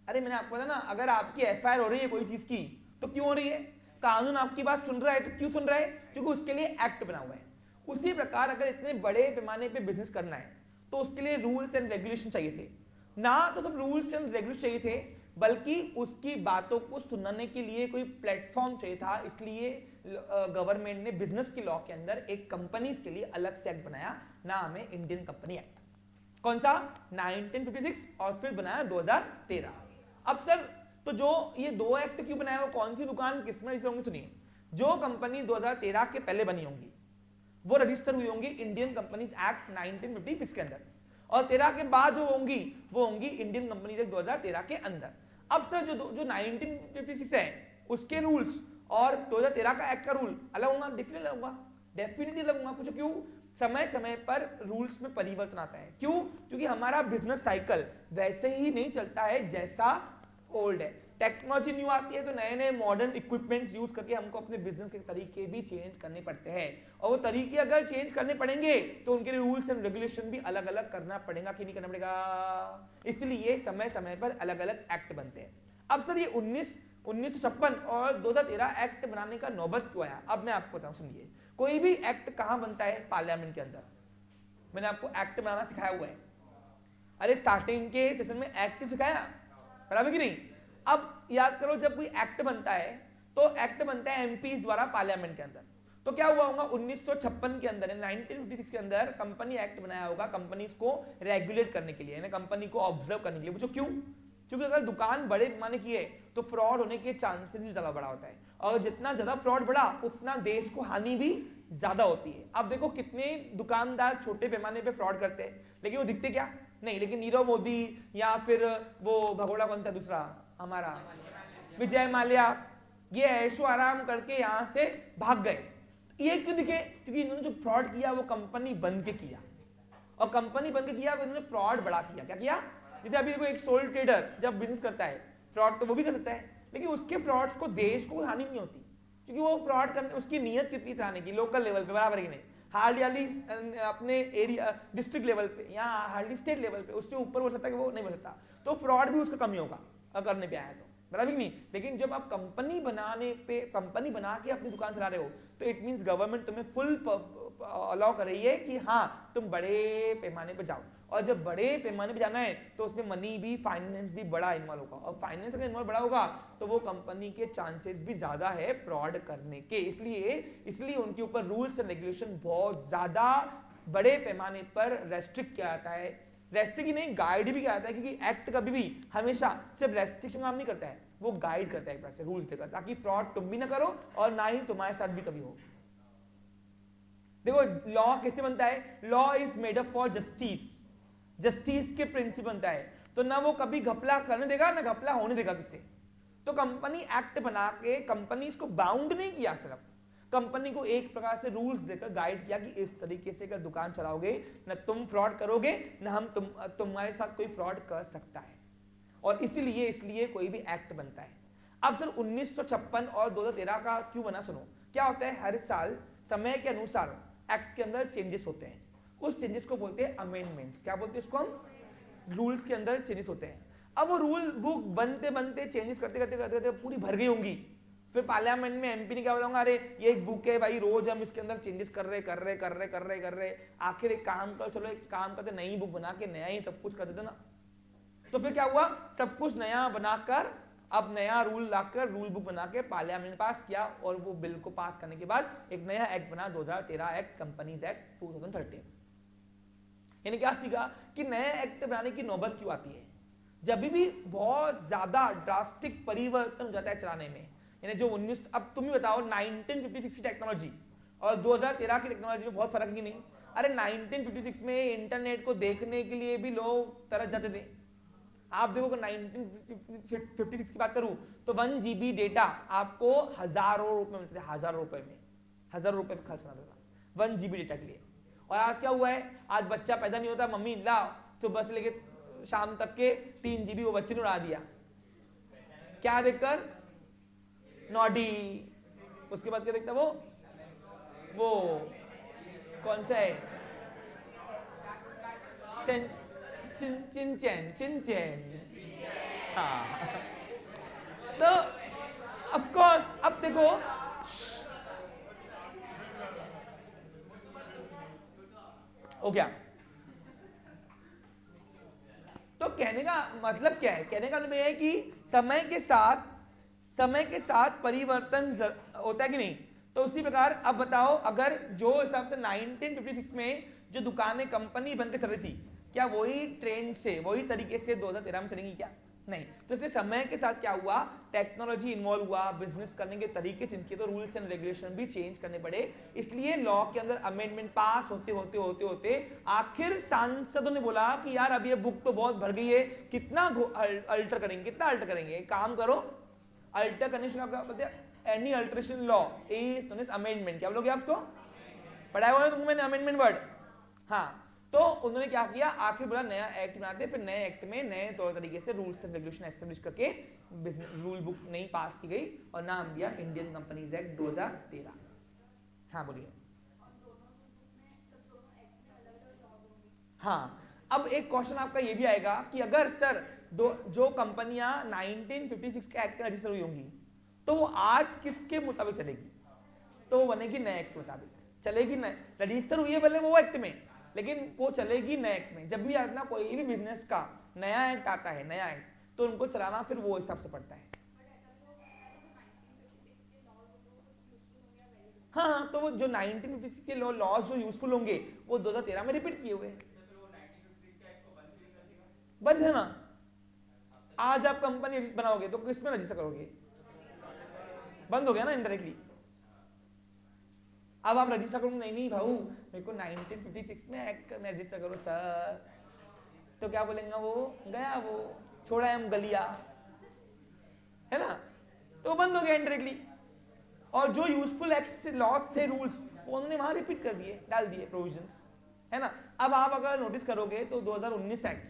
अरे मैंने आपको बताया ना, अगर आपकी एफआईआर हो रही है कोई चीज की तो क्यों हो रही है? कानून आपकी बात सुन रहा है तो क्यों सुन रहा है? क्योंकि उसके लिए एक्ट बना हुआ है। उसी प्रकार अगर इतने बड़े पैमाने पे बिजनेस करना है तो उसके लिए रूल्स एंड रेगुलेशन चाहिए थे। ना तो सब रूल्स एंड रेगुलेशन चाहिए थे, बल्कि उसकी बातों को सुनने के लिए कोई प्लेटफॉर्म चाहिए था। इसलिए गवर्नमेंट ने बिजनेस की लॉ के अंदर एक कंपनीज के लिए अलग से एक्ट बनाया, नाम है इंडियन कंपनी एक्ट। कौन सा? 1956, और फिर बनाया 2013। अब सर, तो जो ये दो एक्ट क्यों बनाया, वो कौन सी दुकान किस में रजिस्टर होंगी? सुनिए, जो कंपनी 2013 के पहले बनी होंगी वो रजिस्टर हुई होंगी इंडियन कंपनीज एक्ट 1956 के अंदर, और 13 के बाद जो होंगी वो होंगी इंडियन कंपनीज एक्ट 2013 के अंदर। अब सर जो 1956 है उसके रूल्स और 2013 का एक्ट का रूल अलग होगा, डेफिनेटली अलग होगा। पूछो क्यों? समय समय पर रूल्स में परिवर्तन आता है। क्यों? क्योंकि हमारा बिजनेस साइकिल वैसे ही नहीं चलता है जैसा ओल्ड है। टेक्नोलॉजी न्यू आती है तो नए नए मॉडर्न इक्विपमेंट्स यूज करके हमको अपने बिजनेस के तरीके भी चेंज करने पड़ते हैं, और वो तरीके अगर चेंज करने पड़ेंगे तो उनके रूल्स एंड रेगुलेशन भी अलग अलग करना पड़ेगा कि नहीं करना पड़ेगा। इसलिए समय समय पर अलग अलग एक्ट बनते हैं। अब सर ये 1956 और 2013 एक्ट बनाने का नौबत क्यों आया? अब मैं आपको बताऊं, सुनिए। कोई भी एक्ट कहां बनता है? पार्लियामेंट के अंदर। मैंने आपको एक्ट बनाना सिखाया हुआ है। अरे स्टार्टिंग के सेशन में एक्ट सिखाया, बराबर कि नहीं? अब याद करो, जब कोई एक्ट बनता है तो एक्ट बनता है एमपीज द्वारा पार्लियामेंट के अंदर। तो क्या हुआ होगा 1956 के अंदर, 1956 के अंदर कंपनी एक्ट बनाया होगा कंपनीज को रेगुलेट करने के लिए, यानी कंपनी को ऑब्जर्व करने के लिए। पूछो क्यों? क्योंकि अगर दुकान बड़े पैमाने की है तो फ्रॉड होने के चांसेस भी ज्यादा बड़ा होता है, और जितना ज्यादा फ्रॉड बढ़ा उतना देश को हानि भी ज्यादा होती है। अब देखो कितने दुकानदार छोटे पैमाने पे फ्रॉड करते हैं, लेकिन वो दिखते क्या नहीं, लेकिन नीरव मोदी या फिर वो भगोड़ा कौन था दूसरा हमारा, विजय माल्या, ये ऐशो आराम करके यहां से भाग गए। ये क्यों दिखे? क्योंकि इन्होंने जो फ्रॉड किया वो कंपनी बन के किया, और कंपनी बन के किया तो इन्होंने फ्रॉड बड़ा किया। क्या किया? जैसे अभी देखो एक सोल ट्रेडर जब बिजनेस करता है, फ्रॉड तो वो भी कर सकता है, लेकिन उसके फ्रॉड्स को देश को हानि नहीं होती, क्योंकि वो फ्रॉड करने उसकी नीयत कितनी चलाने की, लोकल लेवल पे बराबर है कि नहीं, हार्डली अपने एरिया डिस्ट्रिक्ट लेवल पे या हार्डली स्टेट लेवल पे, उससे ऊपर हो सकता है कि वो नहीं हो सकता, तो फ्रॉड भी उसका कम ही होगा अगर करने पे आया तो, बराबर नहीं। लेकिन जब आप कंपनी बना के अपनी दुकान चला रहे हो तो इट मींस गवर्नमेंट तुम्हें फुल अलाउ कर रही है कि हाँ तुम बड़े पैमाने पे जाओ, और जब बड़े पैमाने पे जाना है तो उसमें मनी भी, फाइनेंस भी बड़ा इन्वॉल्व होगा, और फाइनेंस अगर इन्वॉल्व बड़ा होगा तो वो कंपनी के चांसेस भी ज्यादा है फ्रॉड करने के। इसलिए उनके ऊपर रूल्स एंड रेगुलेशन बहुत ज्यादा बड़े पैमाने पर रेस्ट्रिक्ट किया जाता है। रेस्ट्रिक्ट ही नहीं, गाइड भी किया जाता है, क्योंकि एक्ट कभी भी हमेशा सिर्फ रेस्ट्रिक्शन काम नहीं करता है, वो गाइड करता है एक तरह से, रूल्स देकर, ताकि फ्रॉड तुम भी ना करो और ना ही तुम्हारे साथ भी कभी हो। देखो लॉ कैसे बनता है? Law is made up for justice के प्रिंसिपल बनता है, तो ना वो कभी घपला करने देगा ना घपला होने देगा किससे। तो कंपनी एक्ट बना के कंपनी इसको बाउंड नहीं किया, सिर्फ कंपनी को एक प्रकार से रूल्स देकर गाइड किया कि इस तरीके से अगर दुकान चलाओगे ना तुम फ्रॉड करोगे ना हम तुम्हारे साथ कोई फ्रॉड कर सकता है, और इसलिए कोई भी एक्ट बनता है। अब सर 1956 और 2013 का क्यों बना? सुनो, क्या होता है, हर साल समय के अनुसार एक्ट के अंदर चेंजेस होते हैं, उस चेंजेस को बोलते हैं अमेंडमेंट्स। क्या बोलते हैं उसको हम? रूल्स के अंदर चेंजेस होते हैं। अब वो रूल बुक बनते चेंजेस करते पूरी भर गई होंगी, फिर पार्लियामेंट में एमपी ने क्या बोला, अरे ये एक बुक है भाई, रोज हम इसके अंदर चेंजेस कर रहे, आखिर एक काम कर, चलो एक काम करते नई बुक बना के नया ही सब कुछ कर देते ना। तो फिर क्या हुआ, सब कुछ नया बनाकर अब नया रूल लाकर रूल बुक बना के पार्लियामेंट पास किया, और वो बिल को पास करने के बाद एक नया एक्ट बना 2013 एक्ट, कंपनीज एक्ट 2013। यानी क्या सीखा कि नए एक्ट बनाने की नौबत क्यों आती है? जब भी बहुत ज्यादा ड्रास्टिक परिवर्तन हो जाता है चलाने में, यानी जो 19, अब तुम ही बताओ 1956 की टेक्नोलॉजी और 2013 की टेक्नोलॉजी में बहुत फर्क ही नहीं। अरे 1956 में इंटरनेट को देखने के लिए भी लोग तरस जाते थे। आप देखो 1956 की बात करूं तो 1 GB डेटा आपको हजारों रुपए मिलते थे, हजारों रुपए में खर्च करना था 1 GB डेटा के लिए। और आज क्या हुआ है, आज बच्चा पैदा नहीं होता, मम्मी लाओ तो बस लेके शाम तक के 3 GB वो बच्चे ने उड़ा दिया, क्या देखकर? नॉडी। उसके बाद क्या देखता वो कौन सा है, चिन। हाँ, तो ऑफ कोर्स अब देखो हो गया। तो कहने का मतलब क्या है? कहने का मतलब यह है कि समय के साथ परिवर्तन होता है कि नहीं। तो उसी प्रकार अब बताओ, अगर जो हिसाब से 1956 में जो दुकानें कंपनी बनकर चल रही थी, क्या वही ट्रेंड से वही तरीके से 2013 में चलेंगी? क्या नहीं। तो इसलिए समय के साथ क्या हुआ, टेक्नोलॉजी इन्वॉल्व हुआ, बिजनेस करने के तरीके चेंज किए, तो रूल्स एंड रेगुलेशन भी चेंज करने पड़े। इसलिए लॉ के अंदर अमेंडमेंट पास होते होते होते होते आखिर सांसदों ने बोला कि यार अब ये बुक तो बहुत भर गई है, कितना अल्टर करेंगे, कितना अल्टर करेंगे, एक काम करो, अल्टर करने से क्या बोलते हैं, any alteration law is known as amendment. क्या बोलोगे आपको, पढ़ाया हुआ है तुमको मैंने अमेंडमेंट वर्ड। हाँ, तो उन्होंने क्या किया, आखिर बोला नया एक्ट बनाते, फिर नए एक्ट में नए तौर तरीके से रूल्स एंड रेगुलेशन एस्टेब्लिश करके बिजनेस रूल बुक नई पास की गई और नाम दिया इंडियन कंपनीज एक्ट 2013। हाँ बोलिए। हाँ, अब एक क्वेश्चन आपका ये भी आएगा कि अगर सर जो कंपनियां 1956 के एक्ट में रजिस्टर हुई होंगी तो वो आज किसके मुताबिक चलेगी, तो वो बनेगी नए एक्ट के मुताबिक चलेगी। नए रजिस्टर हुई है भले वो एक्ट में, लेकिन वो चलेगी नए एक्ट में। जब भी अपना कोई भी बिजनेस का नया एक्ट आता है, नया एक्ट, तो उनको चलाना फिर वो हिसाब से पड़ता है। हाँ, तो वो जो 1956 के लॉज जो यूजफुल होंगे वो 2013 में रिपीट किए हुए। बंद है ना, आज आप कंपनी बनाओगे तो किसमें रजिस्टर करोगे, बंद हो गया ना इनडायरेक्टली। अब आप रजिस्टर करो, नहीं भाऊ मेरे को 1956 में एक्ट में रजिस्टर करो सर, तो क्या बोलेंगे, वो गया, वो छोड़ा हम गलिया, है ना, तो बंद हो गया इनडायरेक्टली। और जो यूजफुल एक्ट लॉस थे, रूल्स, वो उन्होंने वहां रिपीट कर दिए, डाल दिए प्रोविजंस, है ना। अब आप अगर नोटिस करोगे तो 2019 एक्ट,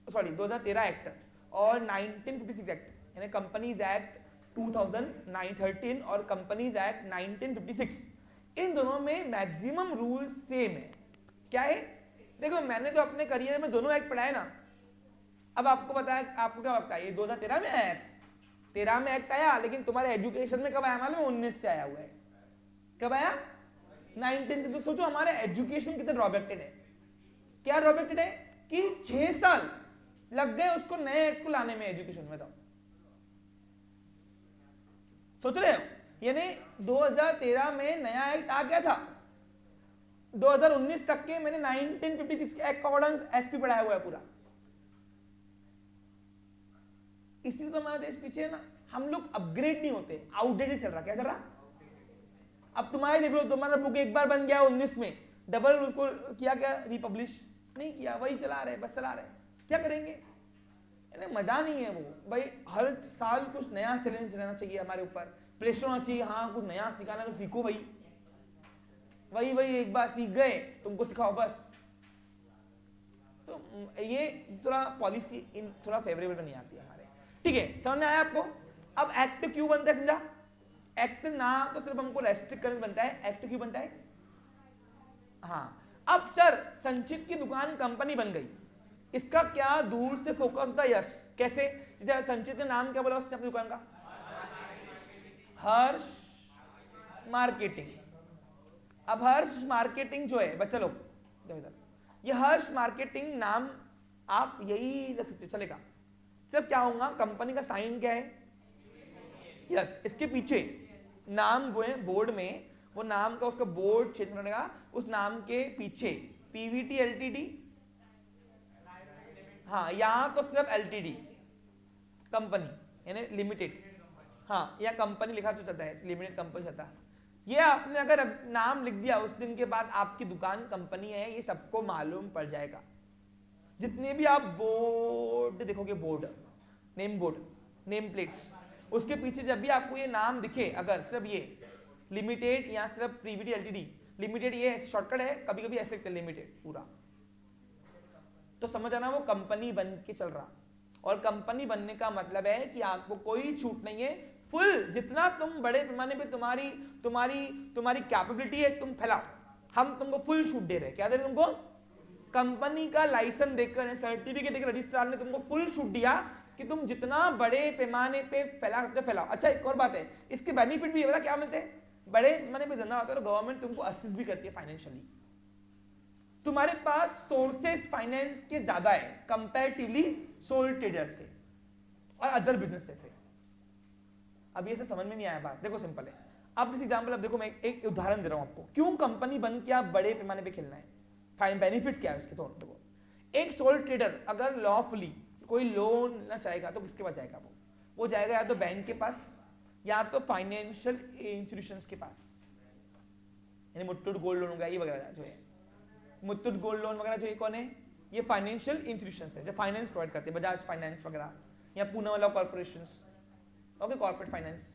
सॉरी 2013 एक्ट और 1956 एक्ट, यानी कंपनीज एक्ट 2013 और कंपनीज एक्ट 1956, इन दोनों में मैक्सिमम रूल्स सेम है। क्या है, देखो मैंने तो अपने करियर में दोनों एक्ट पढ़ा है ना। अब आपको पता है, आपको क्या लगता है ये 2013 में आया, 13 में एक्ट आया, लेकिन तुम्हारे एजुकेशन में कब आया मालूम है, 19 से आया हुआ है। कब आया, 19 से। तो सोचो हमारे एजुकेशन कितना ड्रॉबैक्टेड है। क्या ड्रॉबैक्टेड है कि 6 साल लग गए उसको नए एक्ट को लाने में एजुकेशन में। तो सोच रहे हो, यानी 2013 में नया एक्ट आ गया था, 2019 तक के मैंने 1956 के एक्ट का ऑर्डिनेंस एसपी पढ़ाया हुआ है पूरा। इसलिए तो हमारा देश पीछे है ना, हम लोग अपग्रेड नहीं होते, आउटडेटेड चल रहा। क्या चल रहा, अब तुम्हारे देख लो, तुम्हारा बुक एक बार बन गया 19 में, डबल उसको किया क्या, रिपब्लिश नहीं किया, वही चला रहे, बस चला रहे, क्या करेंगे, मजा नहीं है वो भाई। हर साल कुछ नया चैलेंज रहना चाहिए हमारे ऊपर, प्रेशर होना चाहिए, हाँ कुछ नया सिखाना तो सीखो भाई, वही एक बार सीख गए तुमको सिखाओ बस। तो ये थोड़ा पॉलिसी थोड़ा फेवरेबल नहीं आती है हमारे, ठीक है, समझ में आया आपको। अब एक्ट क्यों बनता है समझा, एक्ट ना तो सिर्फ हमको रेस्ट्रिक्ट करने बनता है, एक्ट क्यों बनता है। हाँ, अब सर संचित की दुकान कंपनी बन गई, इसका क्या दूर से फोकस होता है, यस, कैसे, जैसे संचित का नाम क्या बोला उसने अपनी दुकान का, हर्ष मार्केटिंग। अब हर्ष मार्केटिंग जो है, बच्चा लोग ये हर्ष मार्केटिंग नाम आप यही रख सकते हो, चलेगा। सिर्फ क्या होगा, कंपनी का साइन क्या है, यस, इसके पीछे नाम वो है बोर्ड में, वो नाम का उसका बोर्ड चेंज करने का, उस नाम के पीछे पीवीटी एलटीडी, हाँ यहां तो सिर्फ एलटीडी कंपनी यानी लिमिटेड, हाँ या कंपनी लिखा तो चलता है, लिमिटेड कंपनी चलता है। ये आपने अगर नाम लिख दिया, उस दिन के बाद आपकी दुकान कंपनी है, ये सबको मालूम पड़ जाएगा। जितने भी आप बोर्ड देखोगे, बोर्ड, नेम प्लेट्स, उसके पीछे जब भी आपको ये नाम दिखे, अगर सिर्फ ये लिमिटेड या सिर्फ पीवीटी एलटीडी, लिमिटेड ये शॉर्टकट है, कभी कभी ऐसे लिखते हैं लिमिटेड पूरा, तो समझ आना वो कंपनी बन के चल रहा। और कंपनी बनने का मतलब है कि आपको कोई छूट नहीं है, फुल जितना तुम बड़े पैमाने पे तुम्हारी कैपेबिलिटी है तुम फैलाओ, हम तुमको फुल छूट दे रहे हैं। क्या दे रहे तुमको, कंपनी का लाइसेंस देकर, सर्टिफिकेट देकर रजिस्ट्रार ने तुमको फुल छूट दिया कि तुम जितना बड़े पैमाने पे फैला सकते हो फैलाओ। अच्छा एक और बात है, इसके बेनिफिट भी है, क्या मिलते हैं, बड़े पैमाने पे धंधा होता है तो गवर्नमेंट तुमको असिस्ट भी करती है फाइनेंशियली, तुम्हारे पास सोर्सेस फाइनेंस के ज्यादा है कंपैरेटिवली सोल ट्रेडर से और अदर बिजनेस से। अब ये से समझ में नहीं आया बात, देखो सिंपल है। अब इस एग्जांपल, अब देखो मैं एक उदाहरण दे रहा हूं आपको, क्यों कंपनी बन के आप बड़े पैमाने पे खेलना है, फाइन बेनिफिट्स क्या है उसके। तो देखो, एक सोल ट्रेडर अगर लॉफुली कोई लोन ना चाहेगा तो किसके पास जाएगा? वो जाएगा या तो बैंक के पास या तो फाइनेंशियल इंस्टीट्यूशंस के पास, यानी मुथूट गोल्ड लोन वगैरह ये वगैरह जो है, मुथूट गोल्ड लोन वगैरह जो ये कौन है? ये फाइनेंशियल इंस्टीट्यूशंस है जो फाइनेंस प्रोवाइड करते हैं, बजाज फाइनेंस वगैरह या Poonawalla corporations, okay, corporate finance.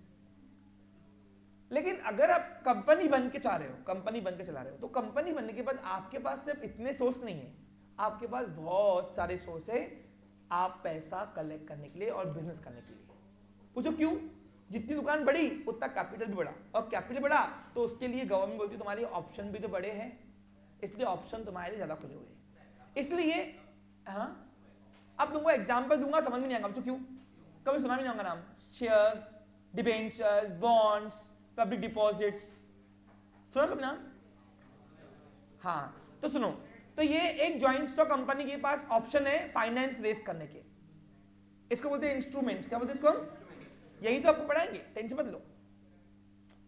लेकिन अगर आप कंपनी बन के चाह रहे हो, कंपनी बन के चला रहे हो, तो कंपनी बनने के बाद आपके पास सिर्फ इतने सोर्स नहीं है, आपके पास बहुत सारे सोर्स है आप पैसा कलेक्ट करने के लिए और बिजनेस करने के लिए। पूछो क्यों? जितनी दुकान बड़ी उतना कैपिटल भी बढ़ा, और कैपिटल बढ़ा तो उसके लिए गवर्नमेंट बोलती है तुम्हारे ऑप्शन भी तो बड़े हैं, इसलिए ऑप्शन तुम्हारे लिए ज्यादा खुले हुए हैं। इसलिए हाँ, अब तुमको एग्जांपल दूंगा, समझ में नहीं आएगा। क्यों? कभी सुना भी नहीं होगा नाम, shares, debentures, bonds, public deposits, सुना कभी नाम? हाँ, तो सुनो, तो ये एक जॉइंट स्टॉक कंपनी के पास ऑप्शन है फाइनेंस रेज करने के, इसको बोलते हैं इंस्ट्रूमेंट्स। क्या बोलते हैं इसको? यही तो आपको पढ़ाएंगे, टेंशन मत लो।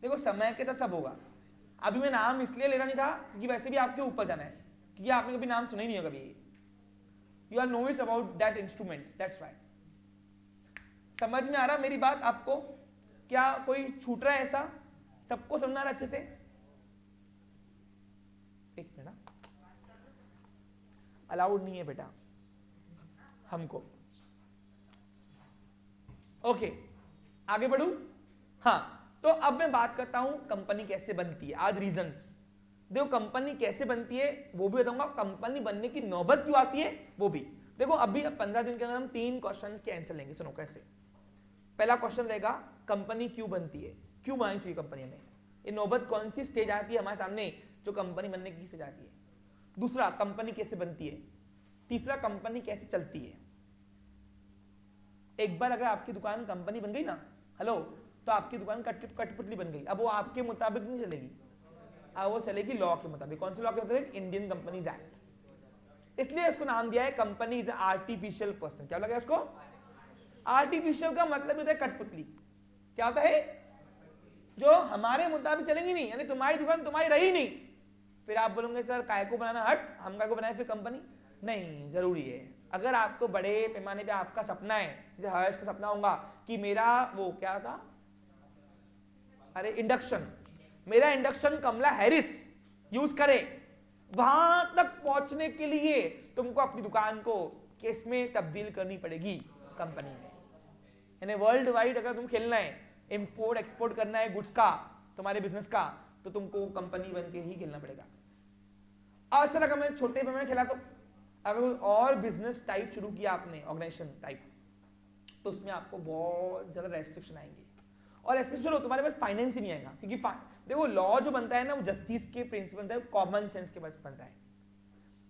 देखो समय के साथ सब होगा, अभी मैं नाम इसलिए ले रहा नहीं था क्योंकि वैसे भी आपके ऊपर जाना है, क्योंकि आपने कभी नाम सुना ही नहीं होगा कभी, you are noise about that instruments, that's why. समझ में आ रहा मेरी बात आपको? क्या कोई छूट रहा है ऐसा? सबको समझना रहा अच्छे से? एक मिनट, अलाउड नहीं है बेटा हमको। ओके, आगे बढ़ू। हाँ, तो अब मैं बात करता हूं कंपनी कैसे बनती है। आज रीजंस देखो, कंपनी कैसे बनती है वो भी बताऊंगा, कंपनी बनने की नौबत क्यों आती है वो भी। देखो अभी 15 दिन के अंदर हम 3 क्वेश्चन के आंसर लेंगे। सुनो कैसे। पहला क्वेश्चन रहेगा कंपनी क्यों बनती है, क्यों बनानी चाहिए कंपनी हमें, ये नौबत कौन सी स्टेज आती है हमारे सामने जो कंपनी बनने की स्टेज आती है। दूसरा, कंपनी कैसे बनती है। तीसरा, कंपनी कैसे चलती है। एक बार अगर आपकी दुकान कंपनी बन गई ना, हेलो, तो आपकी दुकान कठपुतली बन गई। अब वो आपके मुताबिक नहीं चलेगी, अब वो चलेगी लॉ के मुताबिक। कौन से लॉ के मुताबिक? Indian companies act. इसलिए इसको नाम दिया है कंपनी इज आर्टिफिशियल पर्सन। क्या लगा इसको? आर्टिफिशियल का मतलब होता है कठपुतली। क्या होता है? जो हमारे मुताबिक चलेंगी नहीं, यानी तुम्हारी दुकान तुम्हारी रही नहीं, फिर आप बोलोगे सर काय को बनाना, हट हम काय को बनाए फिर कंपनी। नहीं, जरूरी है। अगर आपको बड़े पैमाने पे आपका सपना है, जैसे हर्ष का सपना होगा कि मेरा वो क्या था, अरे इंडक्शन, मेरा इंडक्शन कमला हैरिस यूज करे, वहां तक पहुंचने के लिए तुमको अपनी दुकान को किस में तब्दील करनी पड़ेगी? कंपनी में। यानी वर्ल्ड वाइड अगर तुम खेलना है, इंपोर्ट एक्सपोर्ट करना है गुड्स का, तुम्हारे बिजनेस का, तो तुमको कंपनी बन के ही खेलना पड़ेगा। और सर अगर मैं छोटे पैमाने खेला, तो अगर कोई और बिजनेस टाइप शुरू किया आपने, ऑर्गेनाइजेशन टाइप, तो उसमें आपको बहुत ज्यादा रेस्ट्रिक्शन आएंगे। और रेस्ट्रिक्शन हो तुम्हारे पास फाइनेंस ही नहीं आएगा, क्योंकि देखो लॉ जो बनता है ना, वो जस्टिस के प्रिंसिपल बनता है, कॉमन सेंस के पास बनता है।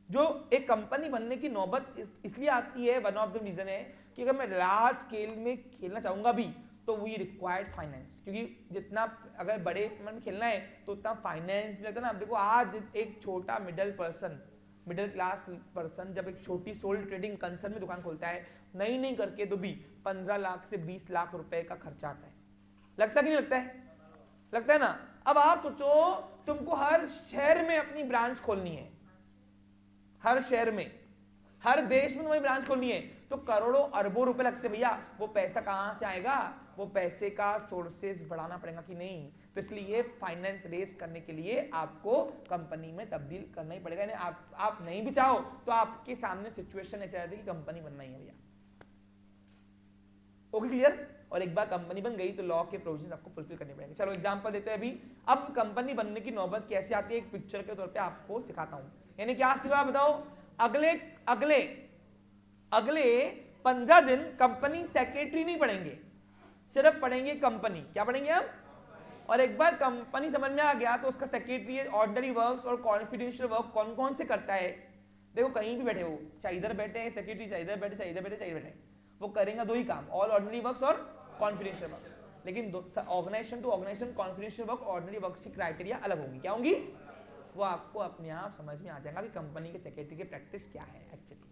जो एक कंपनी बनने की नौबत इसलिए आती है, वन ऑफ द रीजन है कि अगर मैं लार्ज स्केल में खेलना चाहूंगा भी, तो वी रिक्वायर्ड फाइनेंस, क्योंकि जितना अगर बड़े में खेलना है तो उतना फाइनेंस लगता है ना। देखो आज एक छोटा मिडिल क्लास पर्सन जब एक छोटी सोल ट्रेडिंग कंसर्न में दुकान खोलता है, नहीं करके तो भी 15 लाख से 20 लाख रुपए का खर्चा आता है। लगता कि नहीं लगता है? लगता है ना। अब आप सोचो, तुमको हर शहर में अपनी ब्रांच खोलनी है, हर शहर में, हर देश में तुम्हें ब्रांच खोलनी है, तो करोड़ों अरबों रुपए लगते भैया। वो पैसा कहां से आएगा? वो पैसे का सोर्सेज बढ़ाना पड़ेगा कि नहीं? तो इसलिए फाइनेंस रेज करने के लिए आपको कंपनी में तब्दील करना ही पड़ेगा। आप नहीं भी चाहो तो आपके सामने सिचुएशन ऐसे आ जाती है कि कंपनी बनना ही है भैया। Okay, clear? और एक बार कंपनी बन गई तो लॉ के प्रोविजंस आपको फुलफिल करने पड़ेंगे। चलो एग्जांपल देते हैं अभी। अब कंपनी बनने की नौबत कैसे आती है, एक पिक्चर के तौर पे आपको सिखाता हूं। यानी क्या सिवा बताओ, अगले 15 दिन कंपनी सेक्रेटरी नहीं पढ़ेंगे, सिर्फ पढ़ेंगे कंपनी। क्या पढ़ेंगे हम? और एक बार कंपनी समझ में आ गया तो उसका सेक्रेटरी ऑर्डिनरी वर्क्स और कॉन्फिडेंशियल वर्क कौन कौन से करता है। देखो कहीं भी बैठे हो, चाहे इधर बैठे सेक्रेटरी, चाहे इधर बैठे, चाहे इधर बैठे, चाहे बैठे, वो करेंगे दो ही काम, ऑल ऑर्डिनरी वर्क्स और कॉन्फिडेंशियल वर्क्स। लेकिन organisation to organisation confidential work, ordinary works की क्राइटेरिया अलग होंगी। क्या होंगी? वो आपको अपने आप समझ में आ जाएगा कि कंपनी के सेक्रेटरी की प्रैक्टिस क्या है एक्चुअली।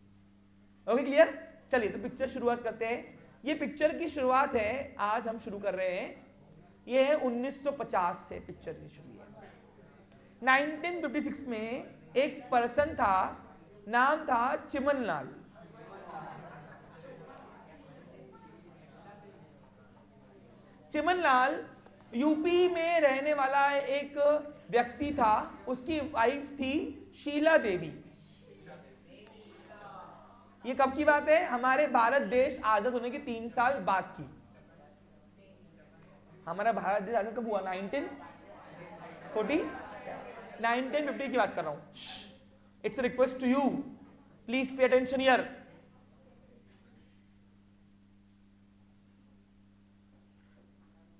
Okay, clear? चलिए तो पिक्चर शुरुआत करते हैं। ये पिक्चर की शुरुआत है, आज हम शुरू कर रहे हैं, ये है 1950 से पिक्चर की शुरू है। 1956 में एक पर्सन था, नाम था चिमनलाल। चिमनलाल यूपी में रहने वाला एक व्यक्ति था, उसकी वाइफ थी शीला देवी। ये कब की बात है? हमारे भारत देश आजाद होने के 3 साल बाद की। हमारा भारत देश आजाद कब हुआ? 1940 1950 की बात कर रहा हूं। It's a request to you, please pay attention here.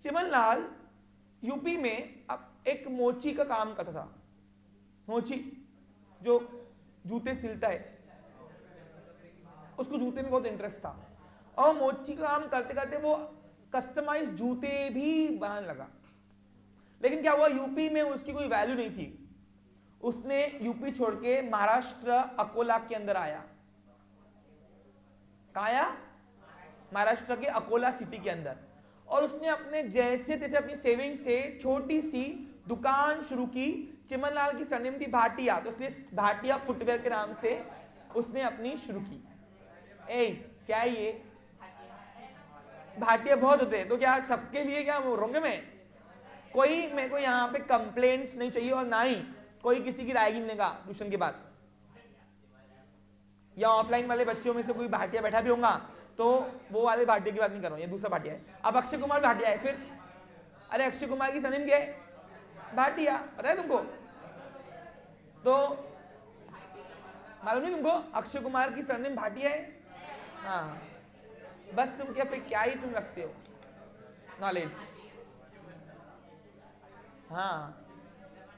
Chimanlal UP में अब एक मोची का काम करता था। मोची जो जूते सिलता है, उसको जूते में बहुत इंटरेस्ट था और मोची का काम करते करते वो कस्टमाइज जूते भी बनाने लगा। लेकिन क्या हुआ, यूपी में उसकी कोई वैल्यू नहीं थी। उसने यूपी छोड़ के महाराष्ट्र अकोला के अंदर आया। कहाँ आया? महाराष्ट्र के अकोला सिटी के अंदर। और उसने अपने जैसे तैसे अपनी सेविंग से छोटी सी दुकान शुरू की। चिमनलाल की सरनेम थी भाटिया, तो इसलिए भाटिया फुटवेयर के नाम से उसने अपनी शुरू की। क्या ये भाटिया बहुत होते हैं, तो क्या सबके लिए क्या रोंगे में? कोई मेरे को यहाँ पे कंप्लेंट्स नहीं चाहिए और ना ही कोई किसी की राय लेगा ट्यूशन के बाद। या ऑफलाइन वाले बच्चों में से कोई भाटिया बैठा भी होगा तो वो वाले भाटिया की बात नहीं कर रहा हूँ, ये दूसरा भाटिया है। अब अक्षय कुमार भाटिया है, फिर अरे अक्षय कुमार की सरनेम क्या है? भाटिया, पता है तुमको? तो मालूम नहीं तुमको अक्षय कुमार की सरनेम भाटिया है? हाँ, बस तुम क्या फिर क्या ही तुम रखते हो नॉलेज। हाँ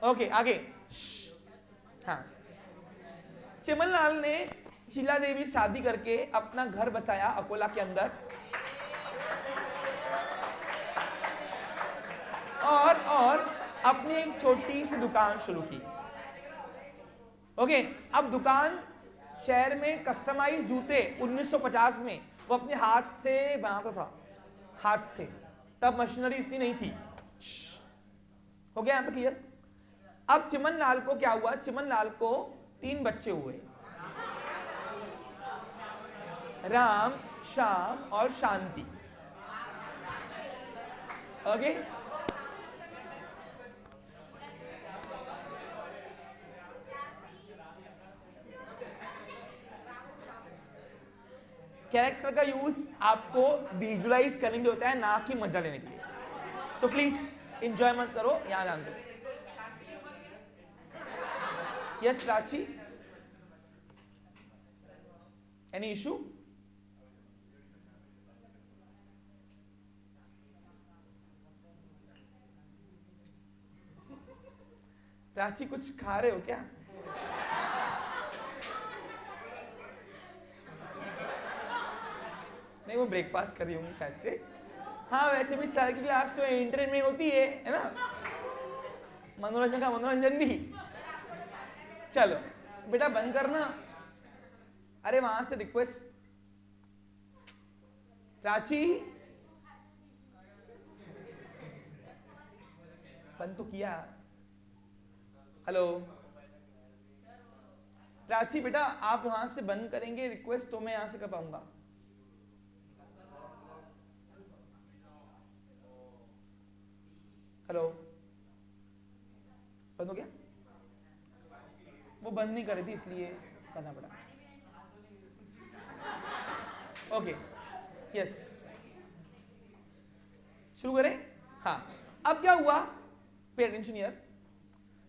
ओके, आगे। हाँ, चिमनलाल ने शीला देवी से शादी करके अपना घर बसाया अकोला के अंदर और अपनी एक छोटी सी दुकान शुरू की। ओके, अब दुकान शहर में कस्टमाइज जूते 1950 में वो अपने हाथ से बनाता था, हाथ से। तब मशीनरी इतनी नहीं थी। हो गया यहाँ पे क्लियर? अब चिमनलाल को क्या हुआ? चिमनलाल को 3 बच्चे हुए, राम, श्याम और शांति। ओके, कैरेक्टर का यूज आपको विजुअलाइज करने के लिए होता है, ना कि मजा लेने के लिए। सो प्लीज एंजॉय मत करो, यहां ध्यान दो। Yes Prachi, any issue? Prachi कुछ खा रहे हो क्या? नहीं, वो ब्रेकफास्ट कर रही होंगी शायद से। हाँ, वैसे भी साल की क्लास तो एंटरटेनमेंट होती है ना, मनोरंजन का मनोरंजन भी। चलो बेटा बंद करना। अरे वहां से रिक्वेस्ट, प्राची बंद तो किया। हेलो प्राची बेटा, आप वहां से बंद करेंगे रिक्वेस्ट तो मैं यहां से कर पाऊंगा। हेलो, बंद हो गया? वो बंद नहीं कर रही थी इसलिए करना पड़ा। ओके, यस, शुरू करें? हाँ, अब क्या हुआ? पे अटेंशन हियर।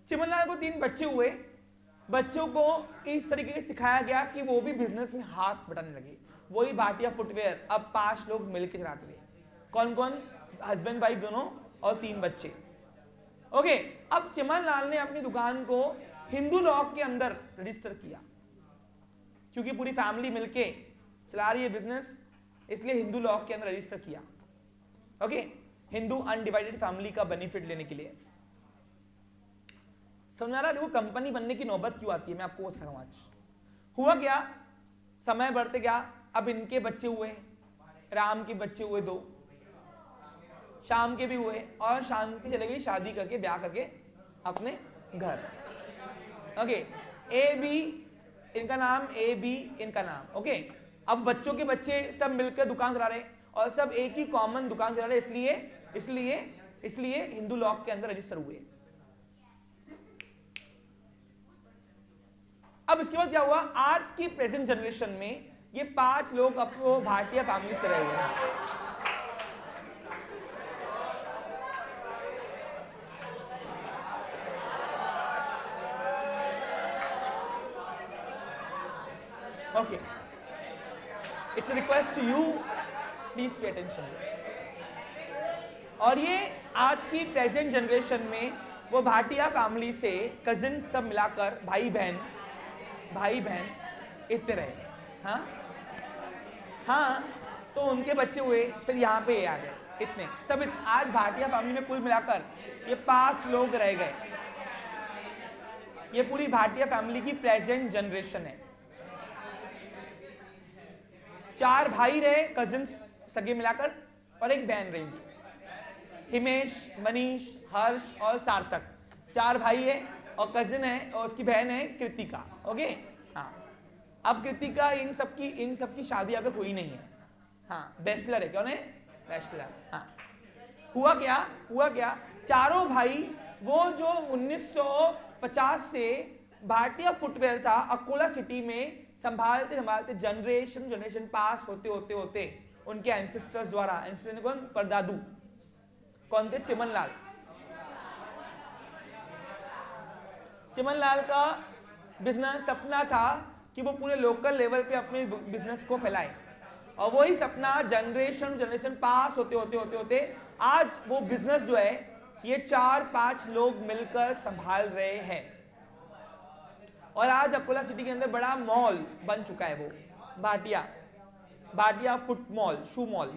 चिमनलाल को 3 बच्चे हुए। बच्चों को इस तरीके से सिखाया गया कि वो भी बिजनेस में हाथ बटाने लगे। वही भाटिया फुटवेयर अब 5 लोग मिलकर चलाते थे। कौन कौन? हस्बैंड वाइफ दोनों और 3 बच्चे। ओके, अब चिमनलाल ने अपनी दुकान को हिंदू लॉ के अंदर रजिस्टर किया, क्योंकि पूरी फैमिली मिलके चला रही है बिजनेस, इसलिए हिंदू लॉ के अंदर रजिस्टर किया। ओके, हिंदू अनडिवाइडेड फैमिली का बेनिफिट लेने के लिए। समझ आ रहा है? देखो कंपनी बनने की नौबत क्यों आती है, मैं आपको वो सिखा रहा हूं आज। हुआ क्या, समय बढ़ते गया। अब इनके बच्चे हुए, राम के बच्चे हुए 2, शाम के भी हुए, और शांति चले गई शादी करके, ब्याह करके अपने घर। ओके, ए बी इनका नाम, ए बी इनका नाम। ओके, अब बच्चों के बच्चे सब मिलकर दुकान चला रहे और सब एक ही कॉमन दुकान चला रहे, इसलिए इसलिए हिंदू लॉ के अंदर रजिस्टर हुए। अब इसके बाद क्या हुआ, आज की प्रेजेंट जनरेशन में ये 5 लोग अपने भाटिया फैमिली से रहे हुए। Okay, it's a request to you, please pay attention. और ये आज की प्रेजेंट जनरेशन में वो भाटिया फैमिली से कजिन सब मिलाकर भाई बहन इतने रहे। हाँ, तो उनके बच्चे हुए, फिर यहाँ पे ये आ गए, इतने सब आज भाटिया फैमिली में कुल मिलाकर ये 5 लोग रह गए। ये पूरी भाटिया फैमिली की प्रेजेंट जनरेशन है। 4 भाई रहे कजिन सगे मिलाकर और एक बहन रहेंगी। हिमेश, मनीष, हर्ष और सार्थक 4 भाई है और कजिन है और उसकी बहन है कृतिका। ओके, हाँ। अब कृतिका इन सबकी शादी अभी हुई नहीं है। हाँ, बैचलर है। कौन है? बैचलर। हाँ, हुआ क्या चारों भाई वो जो 1950 से भाटिया फुटवेयर था अकोला सिटी में संभालते जनरेशन पास होते उनके एंसेस्टर्स द्वारा, एंसेस्टर कौन? परदादू। कौन थे? चिमन लाल का बिजनेस सपना था कि वो पूरे लोकल लेवल पे अपने बिजनेस को फैलाए, और वही सपना जनरेशन पास होते आज वो बिजनेस जो है ये 4-5 लोग मिलकर संभाल रहे हैं। और आज अकोला सिटी के अंदर बड़ा मॉल बन चुका है, वो भाटिया फुट मॉल, शू मॉल,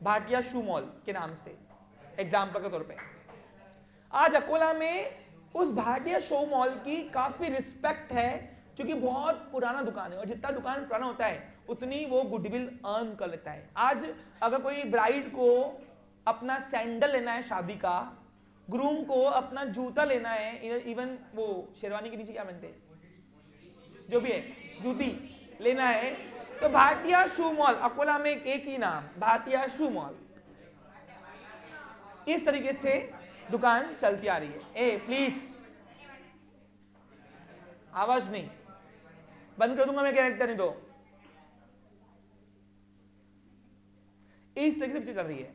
भाटिया शू मॉल के नाम से एग्जाम्पल के तौर पे। आज अकोला में उस भाटिया शो मॉल की काफी रिस्पेक्ट है, क्योंकि बहुत पुराना दुकान है और जितना दुकान पुराना होता है उतनी वो गुडविल अर्न कर लेता है। आज अगर कोई ब्राइड को अपना सैंडल लेना है शादी का, ग्रूम को अपना जूता लेना है, इवन वो शेरवानी के नीचे क्या बनते हैं जो भी है, जूती लेना है, तो भाटिया शू मॉल अकोला में एक ही नाम, भाटिया शू मॉल। इस तरीके से दुकान चलती आ रही है। ए प्लीज आवाज नहीं, बंद कर दूंगा मैं कैरेक्टर, नहीं तो इस तरीके से चल रही है।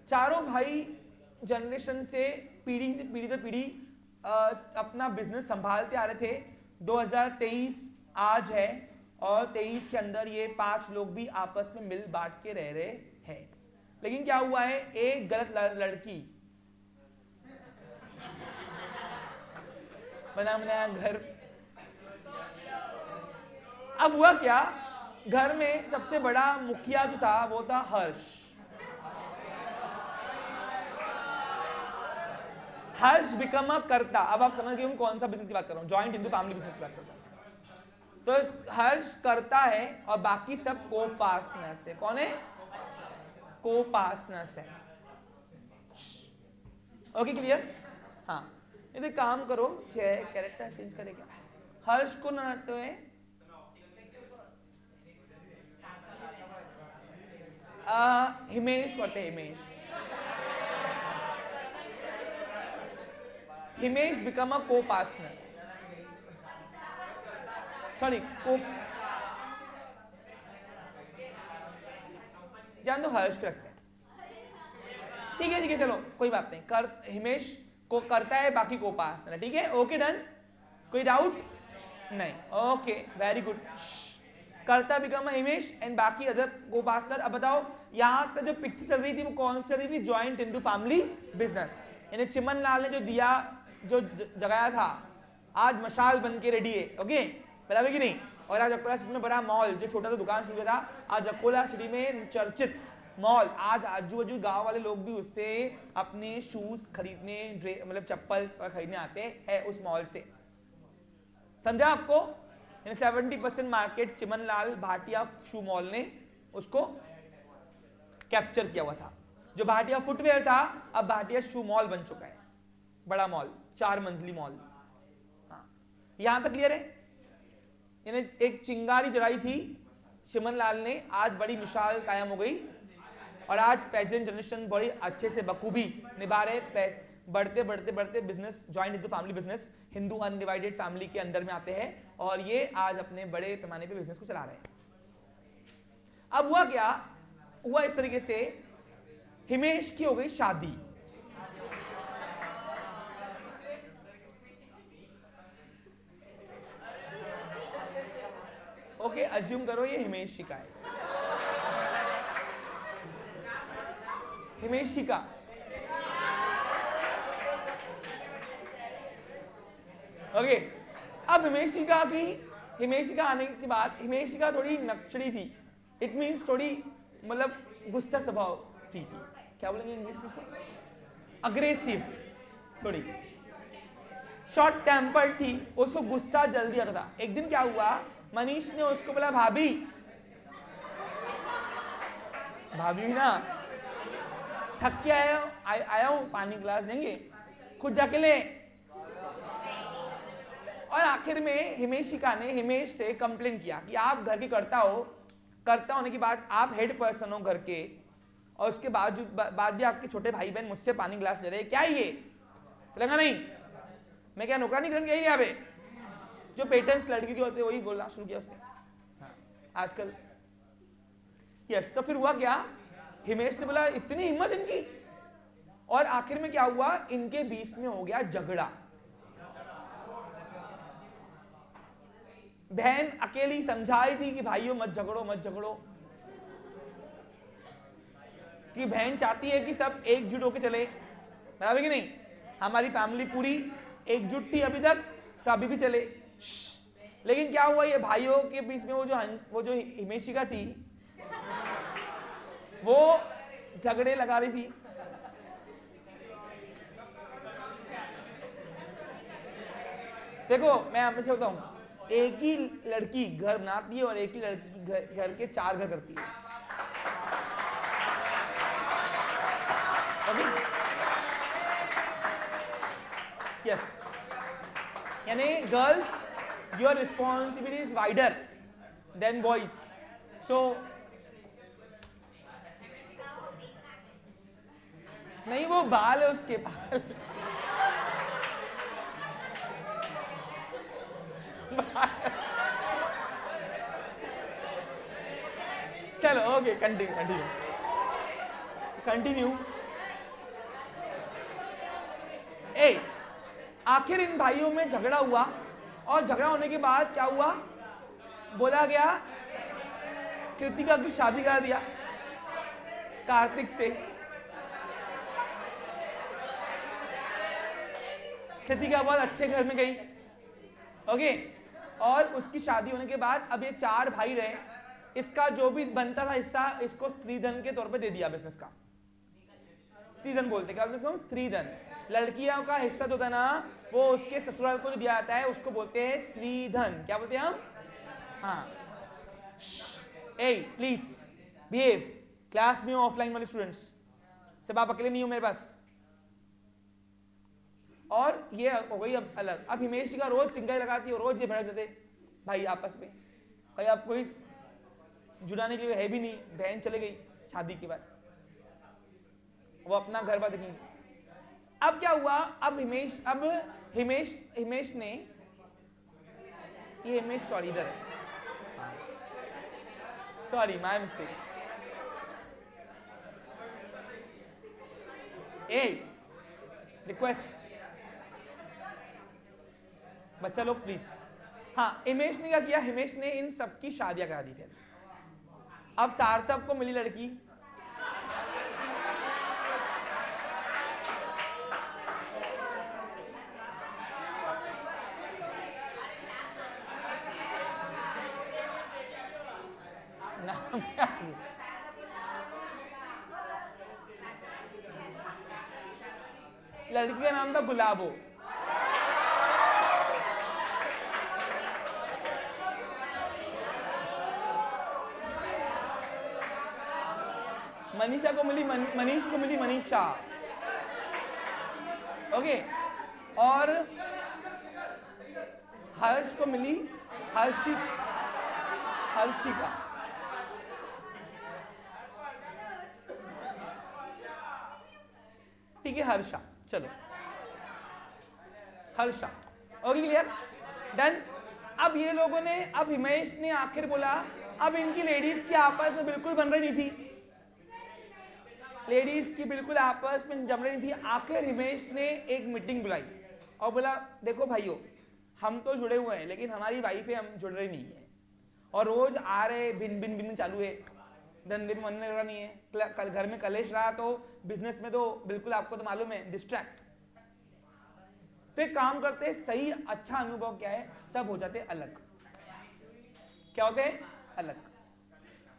चारों भाई जनरेशन से पीढ़ी से पीढ़ी अपना बिजनेस संभालते आ रहे थे। 2023 आज है और 23 के अंदर ये 5 लोग भी आपस में मिल बांट के रह रहे हैं। लेकिन क्या हुआ है, एक गलत लड़की बना घर। अब हुआ क्या, घर में सबसे बड़ा मुखिया जो था वो था हर्ष बिकम अ कर्ता। अब आप समझ गए मैं कौन सा बिजनेस की बात कर रहा हूं, जॉइंट हिंदू फैमिली बिजनेस की बात कर रहा हूं। तो हर्ष करता है और बाकी सब को पार्टनर्स है। कौन है? को पार्टनर्स है। Okay, clear? हाँ, ये तो काम करो, कैरेक्टर चेंज करे क्या? हर्ष को न तो है हिमेश करते हैं। हिमेश बिकम अ को पार्टनर, सॉरी को, जान दो हर्ष को रखते हैं। ठीक है चलो कोई बात नहीं। हिमेश को करता है, बाकी को पार्टनर है। ठीक है, ओके डन, कोई डाउट नहीं? Okay very good. करता बिकम हिमेश एंड बाकी अदर को पार्टनर। अब बताओ यहां तक जो पिक्चर चल रही थी वो कौन सी चल रही थी? Joint Hindu family business. यानी चिमन लाल ने जो दिया, जो जगाया था, आज मशाल बन के रेडी है। ओके, बराबर कि नहीं? और आज अकोला सिटी में बड़ा मॉल, जो छोटा सा दुकान शुरू था, आज अकोला सिटी में चर्चित मॉल। आज आजू बाजू गांव वाले लोग भी उससे अपने शूज खरीदने, मतलब चप्पल खरीदने आते हैं उस मॉल से। समझा आपको? 70% मार्केट चिमनलाल भाटिया शू मॉल ने उसको कैप्चर किया हुआ था। जो भाटिया फुटवेयर था अब भाटिया शू मॉल बन चुका है, बड़ा मॉल, 4 मंजिली मॉल। हाँ, यहां तक क्लियर है? एक चिंगारी जलाई थी चिमनलाल ने, आज बड़ी मिसाल कायम हो गई और आज पेजेंट जनरेशन बड़ी अच्छे से बखूबी निभा रहे, बढ़ते बढ़ते बढ़ते business joint Hindu family business, Hindu undivided family के अंडर में आते हैं और ये आज अपने बड़े पैमाने पे बिजनेस को चला रहे हैं। अब हुआ क्या, हुआ इस तरीके से हिमेश की हो गई शादी। ओके, अज्यूम करो ये हिमेश जी का है, हिमेश जी का। ओके, अब हिमेश जी का आने के बाद हिमेश जी का थोड़ी नक्चड़ी थी, इट मीन्स थोड़ी मतलब गुस्सा स्वभाव थी, क्या बोलेंगे इंग्लिश में उसको, अग्रेसिव, थोड़ी शॉर्ट टेम्पर्ड थी, उसको गुस्सा जल्दी आता था। एक दिन क्या हुआ, मनीष ने उसको बोला भाभी, भाभी ना थक के आया हूं, पानी गिलास देंगे, खुद जाके ले। और आखिर में हिमेशिका ने हिमेश से कंप्लेन किया कि आप घर के करता होने के बाद आप हेड पर्सन हो घर के, और उसके बाद भी आपके छोटे भाई बहन मुझसे पानी गिलास ले रहे, क्या ये लगा नहीं, मैं क्या नौकरानी करने गई यहाँ पे, जो पेटेंट्स लड़की के होते हैं वही बोलना शुरू किया उसने। हाँ, आजकल यस। तो फिर हुआ क्या, हिमेश ने बोला इतनी हिम्मत इनकी, और आखिर में क्या हुआ, इनके बीच में हो गया झगड़ा। बहन अकेली समझाई थी कि भाइयों मत झगड़ो, कि बहन चाहती है कि सब एकजुट होकर चले, बराबर कि नहीं, हमारी फैमिली पूरी एकजुट थी अभी तक, तो अभी भी चले। लेकिन क्या हुआ, ये भाइयों के बीच में वो जो हिमेशिका थी वो झगड़े लगा रही थी। देखो मैं आपसे बताऊं, एक ही लड़की घर बनाती है और एक ही लड़की घर के 4 घर करती है। यस, यानी girls your responsibility is wider than boys. So नहीं, वो बाल है उसके बाल चलो ओके, कंटिन्यू। आखिर इन भाइयों में झगड़ा हुआ, और झगड़ा होने के बाद क्या हुआ, बोला गया कृतिका की शादी करा दिया कार्तिक से। कृतिका बहुत अच्छे घर में गई, ओके, और उसकी शादी होने के बाद अब ये 4 भाई रहे, इसका जो भी बनता था हिस्सा इसको स्त्रीधन के तौर पे दे दिया बिजनेस का। स्त्रीधन बोलते, क्या बोलते हैं, स्त्रीधन। लड़कियों का हिस्सा जो था ना वो उसके ससुराल को जो दिया जाता है उसको बोलते हैं स्त्रीधन। क्या बोलते हैं हम? हाँ, ए प्लीज बिहेव, क्लास में ऑफलाइन वाले स्टूडेंट्स सब आप अकेले नहीं हो मेरे पास। और ये हो गई अब अलग। अब हिमेश जी का रोज चिंगाई लगाती है और रोज ये भड़क जाते भाई आपस में, भाई आप कोई जुड़ाने के लिए है भी नहीं, बहन चले गई शादी के बाद, वो अपना घर बार देखेंगे। अब क्या हुआ, अब हिमेश ने ये हिमेश सॉरी इधर है, sorry my mistake. A request बच्चा लोग प्लीज। हाँ, हिमेश ने क्या किया, हिमेश ने इन सबकी शादियां करा दी। फिर अब सार्थक को मिली लड़की, लड़की का नाम था गुलाबो। मनीषा को मिली मनीष को मिली मनीषा, ओके, और हर्ष को मिली हर्षिका। ठीक है, हर्षा, चलो हर्षा, ओके क्लियर, डन। अब ये लोगों ने, अब हिमेश ने आखिर बोला, अब इनकी लेडीज की आपस में बिल्कुल बन रही नहीं थी, लेडीज की बिल्कुल आपस में जम रही थी। आखिर हिमेश ने एक मीटिंग बुलाई और बोला देखो भाइयों, हम तो जुड़े हुए हैं लेकिन हमारी वाइफ है, हम जुड़ रही नहीं है, और रोज आ रहे भिन भिन भिन चालू है, धंधे में मन लग रहा नहीं है, कल घर में कलेश रहा तो बिजनेस में तो बिल्कुल आपको तो मालूम है डिस्ट्रैक्ट। तो एक काम करते, सही अच्छा अनुभव क्या है, सब हो जाते अलग। क्या होते हैं? अलग।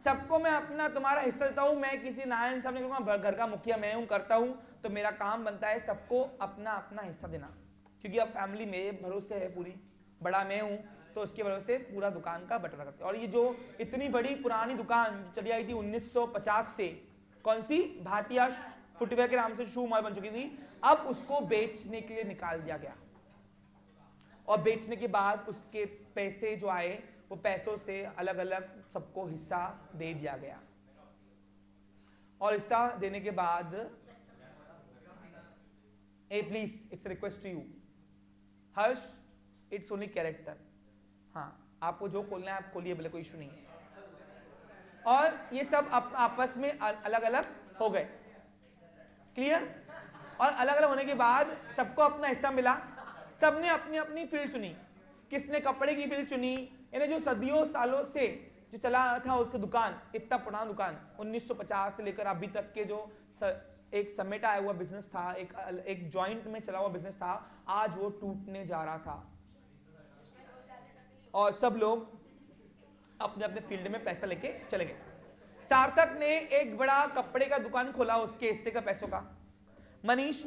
सबको मैं अपना तुम्हारा हिस्सा देता हूं, मैं किसी नारायण साहब ने कहूंगा घर का मुखिया मैं हूं, करता हूं, तो मेरा काम बनता है सबको अपना अपना हिस्सा देना, क्योंकि अब फैमिली मेरे भरोसे है पूरी, बड़ा मैं हूं, तो उसके भरोसे पूरा दुकान का बंटवारा करते हैं। और ये जो इतनी बड़ी पुरानी दुकान चली आई थी 1950 से, कौन सी? भाटिया फुटवेयर के नाम से शू मॉल बन चुकी थी, अब उसको बेचने के लिए निकाल दिया गया, और बेचने के बाद उसके पैसे जो आए वो पैसों से अलग अलग सबको हिस्सा दे दिया गया। और हिस्सा देने के बाद, ए please it's request to you Harsh, it's only character, हाँ आपको जो खोलना है आप खोलिए, बोले कोई इशू नहीं है। और ये सब आपस में अलग अलग हो गए, क्लियर। और अलग अलग होने के बाद सबको अपना हिस्सा मिला, सबने अपनी अपनी फील्ड चुनी, किसने कपड़े की फील्ड चुनी, यानी जो सदियों सालों से जो चला था उसकी दुकान, इतना पुराना दुकान 1950 से लेकर अभी तक के जो एक समेटा आया हुआ बिजनेस था, एक जॉइंट में चला हुआ बिजनेस था, आज वो टूटने जा रहा था, और सब लोग अपने अपने फील्ड में पैसा लेके चले गए। सार्थक ने एक बड़ा कपड़े का दुकान खोला उसके हिस्से का पैसों का, मनीष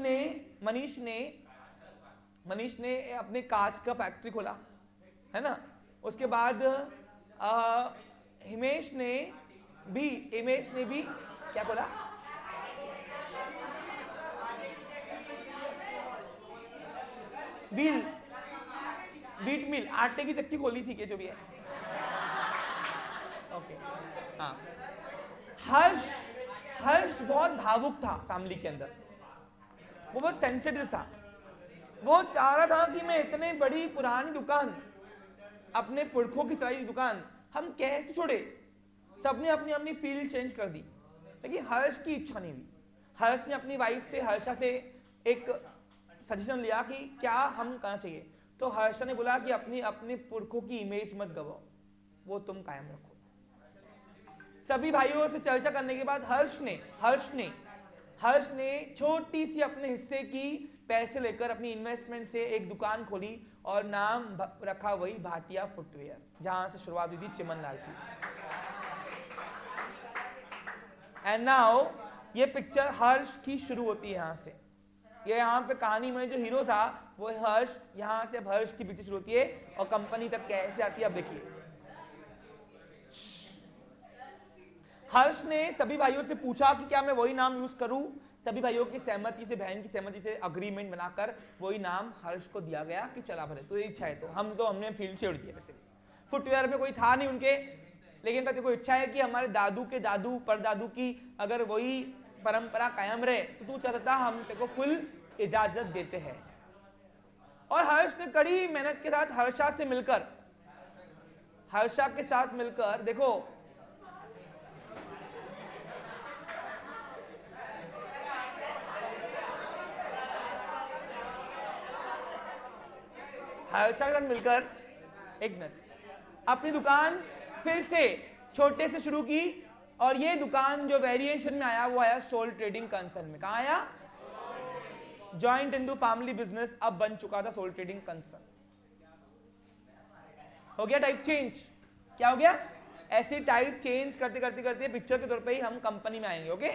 ने अपने कांच का फैक्ट्री खोला, है ना। उसके बाद हिमेश ने भी क्या खोला? बीट मिल, आटे की चक्की खोली थी, जो भी है, ओके हाँ। हर्ष बहुत भावुक था फैमिली के अंदर, वो बहुत सेंसिटिव था, वो चाह रहा था कि मैं इतने बड़ी पुरानी दुकान, अपने पुरखों की चलाई दुकान हम कैसे छोड़े। सबने अपनी अपनी फील्ड चेंज कर दी, लेकिन हर्ष की इच्छा नहीं हुई। हर्ष ने अपनी वाइफ से, हर्षा से एक सजेशन लिया कि क्या हम करना चाहिए, तो हर्षा ने बोला कि अपने पुरखों की इमेज मत गवाओ, वो तुम कायम रखो। सभी भाइयों से चर्चा करने के बाद हर्ष ने छोटी सी अपने हिस्से की पैसे लेकर अपनी इन्वेस्टमेंट से एक दुकान खोली, और नाम रखा वही भाटिया फुटवेयर, जहां से शुरुआत हुई थी चिमन लाल की। एंड नाउ ये पिक्चर हर्ष की शुरू होती है यहां से, ये यहाँ पे कहानी में जो हीरो था वो हर्ष, यहां से अब हर्ष की पिक्चर शुरू होती है, और कंपनी तक कैसे आती है अब देखिए। हर्ष ने सभी भाइयों से पूछा कि क्या मैं वही नाम यूज करूं, सभी भाइयों की सहमति से, बहन की सहमति से अग्रीमेंट बनाकर वही नाम हर्ष को दिया गया कि चला भले तो इच्छा है, तो हमने फील्ड छोड़ दिया। वैसे फुटवेयर में कोई था नहीं उनके, लेकिन कहते कोई इच्छा है कि हमारे दादू के दादू परदादू की अगर वही परंपरा कायम रहे तो तू चाहता हम तेरे को फुल इजाजत देते हैं। और हर्ष ने कड़ी मेहनत के साथ हर्षा के साथ मिलकर देखो, हर्षा के साथ मिलकर एक मिनट अपनी दुकान फिर से छोटे से शुरू की, और ये दुकान जो वेरिएशन में आया वो आया सोल ट्रेडिंग कंसर्न में। कहा आया? जॉइंट हिंदू फैमिली बिजनेस अब बन चुका था सोल ट्रेडिंग कंसर्न। हो गया टाइप चेंज। क्या हो गया? ऐसे टाइप चेंज करते करते करते पिक्चर के तौर पे ही हम कंपनी में आएंगे। ओके,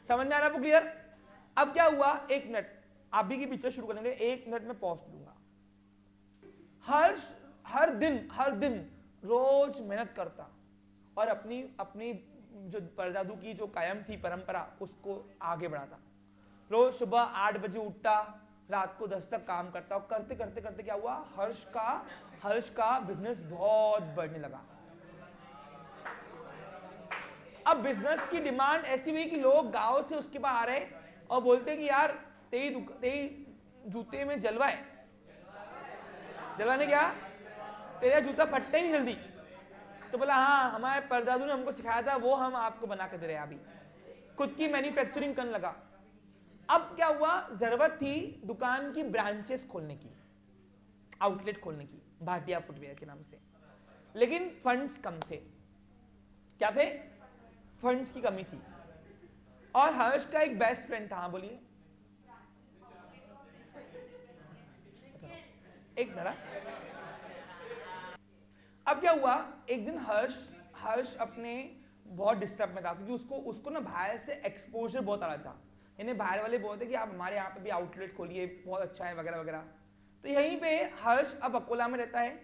समझ में आ रहा है आपको? क्लियर? अब क्या हुआ, एक मिनट अभी की पिक्चर शुरू करने के लिए 1 मिनट में पॉज दूंगा। हर्ष हर दिन रोज मेहनत करता और अपनी जो परदादू की जो कायम थी परंपरा उसको आगे बढ़ाता। रोज सुबह 8 बजे उठता, रात को 10 तक काम करता, और करते करते करते क्या हुआ, हर्ष का बिजनेस बहुत बढ़ने लगा। अब बिजनेस की डिमांड ऐसी हुई कि लोग गांव से उसके पास आ रहे और बोलते कि यार तेरी जूते में जलवा है, जलवा ने क्या, तेरा जूता फटता ही नहीं जल्दी। तो बोला हाँ, हमारे परदादू ने हमको सिखाया था, वो हम आपको बना के दे रहे हैं। अभी खुद की मैन्युफैक्चरिंग करने लगा। अब क्या हुआ, जरूरत थी दुकान की ब्रांचेस खोलने की, आउटलेट खोलने की, भाटिया फुटवेयर के नाम से, लेकिन फंड्स कम थे। क्या थे, फंड्स की कमी थी। और हर्ष का एक बेस्ट फ्रेंड था, हाँ बोलिए, एक मिनट। अब क्या हुआ, एक दिन हर्ष अपने बहुत डिस्टर्ब में था, क्योंकि उसको ना बाहर से एक्सपोजर बहुत आ रहा था। इन्हें बाहर वाले बोलते कि आप हमारे यहाँ पे भी आउटलेट खोलिए, बहुत अच्छा है वगैरह वगैरह। तो यहीं पे हर्ष अब अकोला में रहता है,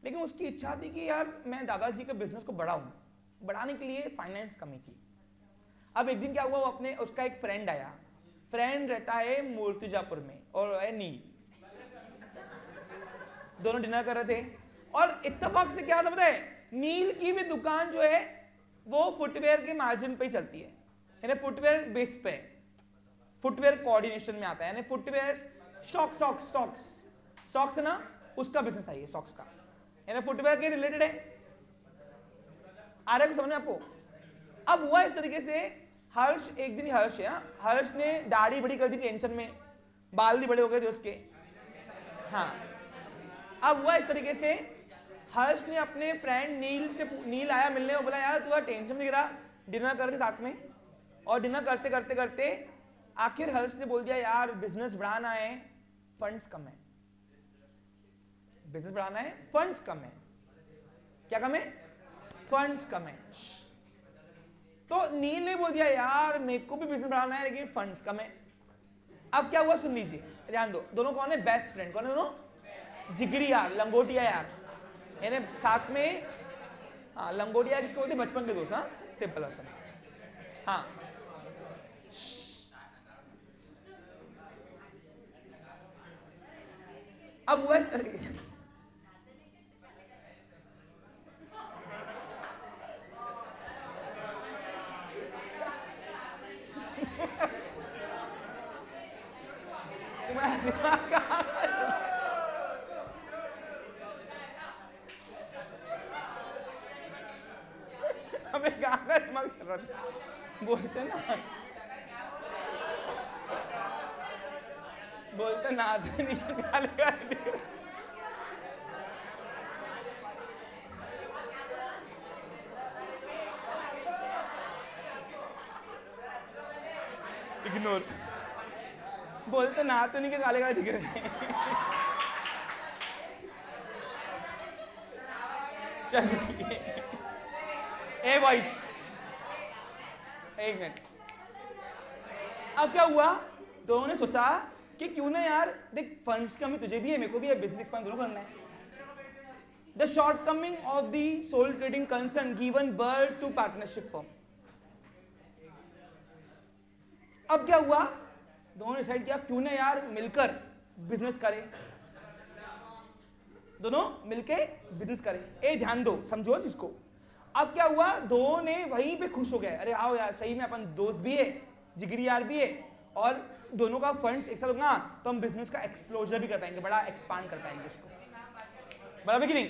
लेकिन उसकी इच्छा थी कि यार मैं दादाजी के बिजनेस को बढ़ाऊं। बढ़ाने के लिए फाइनेंस कमी थी। अब एक दिन क्या हुआ, वो उसका एक फ्रेंड आया, फ्रेंड रहता है मूर्तिजापुर में, और है नील। दोनों डिनर कर रहे थे, और इत्तेफाक से क्या था पता है, नील की भी दुकान जो है वो फुटवेयर के मार्जिन पे ही चलती है, यानी फुटवेयर बेस पे, फुटवेयर कोऑर्डिनेशन में आता है, यानी फुटवेयर सॉक्स है ना, उसका बिजनेस है ये, सॉक्स का, यानी फुटवेयर के रिलेटेड है। आ रहा है समझ में आपको? अब हुआ इस तरीके से, एक दिन हर्ष ने दाढ़ी बड़ी कर दी टेंशन में, बाल भी बड़े हो गए थे उसके। हाँ, अब हुआ इस तरीके से, हर्ष ने अपने फ्रेंड नील आया मिलने और बोला यार तू टेंशन दिख रहा, डिनर करते साथ में, और डिनर करते करते करते आखिर हर्ष ने बोल दिया यार बिजनेस बढ़ाना है, फंड्स कम है। बिजनेस बढ़ाना है, फंड्स कम है। क्या कम है? फंड्स कम है। तो नील ने बोल दिया यार मेरे को भी बिजनेस बढ़ाना है, लेकिन फंड्स कम है। अब क्या हुआ सुन लीजिए, ध्यान दो। दोनों कौन है? Best friend. कौन है दोनों? जिगरी यार, लंगोटिया यार, यानी साथ में। हाँ, लंगोटिया किसको बोलते? बचपन के दोस्त। हाँ, सिंपल वर्जन। हाँ, अब हुआ तुम्हारा दिमाग कहाँ हमें कहाँ का दिमाग चल रहा था? बोलते ना आते नहीं, गाली गाली इग्नोर, बोलते ना आते नहीं, के काले काले दिख रहे हैं। चलो ठीक है। ए वॉइस, एक मिनट। अब क्या हुआ, दोनों ने सोचा कि क्यों ना यार, देख फंड्स की कमी तुझे भी है, मेरे को भी है, बिजनेस एक्सपांड दोनों करना है। The shortcoming of the sole trading concern given birth to partnership form. अब क्या हुआ, दोनों ने डिसाइड किया क्यों ना यार मिलकर बिजनेस करें, दोनों मिलके बिजनेस करें। ए ध्यान दो, समझो इसको। अब क्या हुआ, दोनों ने वहीं पे खुश हो गए, अरे आओ यार सही में अपन दोस्त भी है, जिगरी यार भी है, और दोनों का फंड्स एक साथ होगा तो हम बिजनेस का एक्सप्लोजर भी कर पाएंगे, बड़ा एक्सपांड कर पाएंगे इसको। बराबर कि नहीं?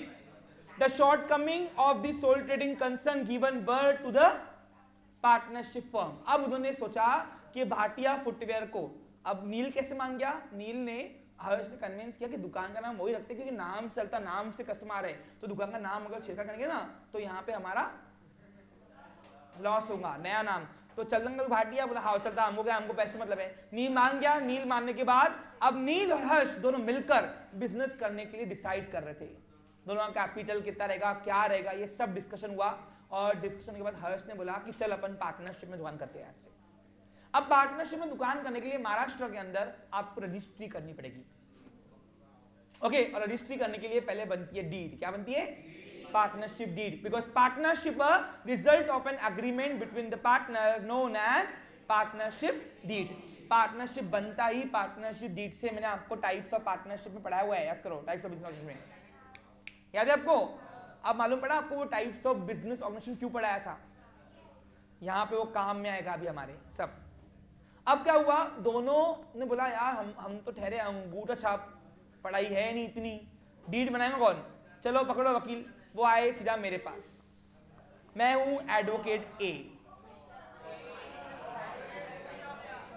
The shortcoming of the sole trading concern given birth to the partnership firm. अब उन्होंने सोचा कि भाटिया फुटवेयर को, अब नील कैसे मान गया, नील ने हर्ष ने कन्विंस किया कि दुकान का नाम वही रखते, क्योंकि नाम से चलता, नाम से कस्टमर आ रहे, तो दुकान का नाम अगर छेड़छाड़ करेंगे ना तो यहाँ पे हमारा लॉस होगा, नया नाम तो चल देंगे। भाटिया बोला हाँ चलता, हमको क्या, हमको पैसे मतलब है। नील मान गया। नील मानने के बाद अब नील और हर्ष दोनों मिलकर बिजनेस करने के लिए डिसाइड कर रहे थे। दोनों का कैपिटल कितना रहेगा, क्या रहेगा, ये सब डिस्कशन हुआ, और डिस्कशन के बाद हर्ष ने बोला कि चल अपन पार्टनरशिप में दुकान करते हैं आपसे। अब पार्टनरशिप में दुकान करने के लिए महाराष्ट्र के अंदर आपको रजिस्ट्री करनी पड़ेगी। ओके, और रजिस्ट्री करने के लिए पहले बनती है डीड। क्या बनती है? Partnership deed, because partnership result of an agreement between the partner known as partnership deed. Partnership बनता ही पार्टनरशिप डीड से। मैंने आपको टाइप्स ऑफ पार्टनरशिप में पढ़ाया हुआ है, याद करो, टाइप्स ऑफ बिजनेस में याद है आपको? अब मालूम पड़ा आपको वो टाइप्स ऑफ बिजनेस ऑर्गेनाइजेशन क्यों पढ़ाया था? यहां पे वो काम में आएगा अभी हमारे सब। अब क्या हुआ, दोनों ने बोला यार हम तो ठहरे अंगूठा छाप, पढ़ाई है नहीं इतनी, डीड बनाएगा कौन, चलो पकड़ो वकील। वो आए सीधा मेरे पास, मैं हूं एडवोकेट ए,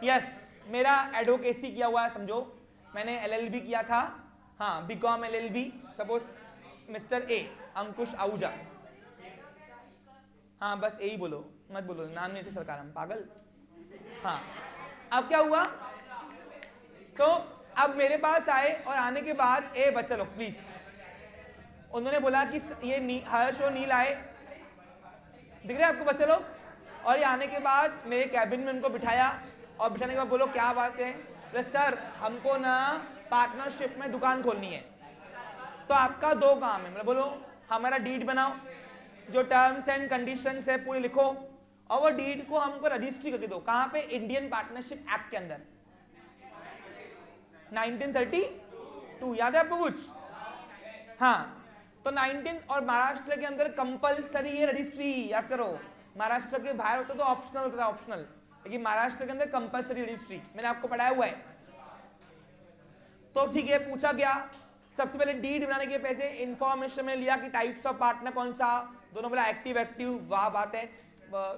यस मेरा एडवोकेसी किया हुआ है, समझो मैंने एलएलबी किया था, हाँ BCom LLB, suppose mister A Ankush Ahuja, हाँ बस यही बोलो, मत बोलो नाम नहीं थे सरकार, हम पागल। हाँ अब क्या हुआ, तो अब मेरे पास आए और आने के बाद ए बच्चा लोग प्लीज, उन्होंने बोला कि ये हर्ष और नील आए, दिख रहे आपको बच्चे लोग, और ये आने के बाद मेरे कैबिन में उनको बिठाया और बिठाने के बाद बोलो क्या बात है, बोले सर हमको ना पार्टनरशिप में दुकान खोलनी है, तो आपका दो काम है, मतलब बोलो हमारा डीड बनाओ, जो टर्म्स एंड कंडीशंस है पूरी लिखो, और वो डीड को हमको रजिस्ट्री करके दो, कहां पे, इंडियन पार्टनरशिप एक्ट के अंदर 1932, याद है आपको कुछ, हाँ तो 19 और महाराष्ट्र के अंदर कंपलसरी है रजिस्ट्री, याद करो, महाराष्ट्र के बाहर होता तो ऑप्शनल होता था, ऑप्शनल, लेकिन महाराष्ट्र के अंदर कंपलसरी रजिस्ट्री, मैंने आपको पढ़ाया हुआ है। तो ठीक है, पूछा गया, सबसे पहले डीड बनाने के पैसे, इंफॉर्मेशन में लिया कि टाइप्स ऑफ पार्टनर कौन सा, दोनों बोला एक्टिव एक्टिव, वाह बात है,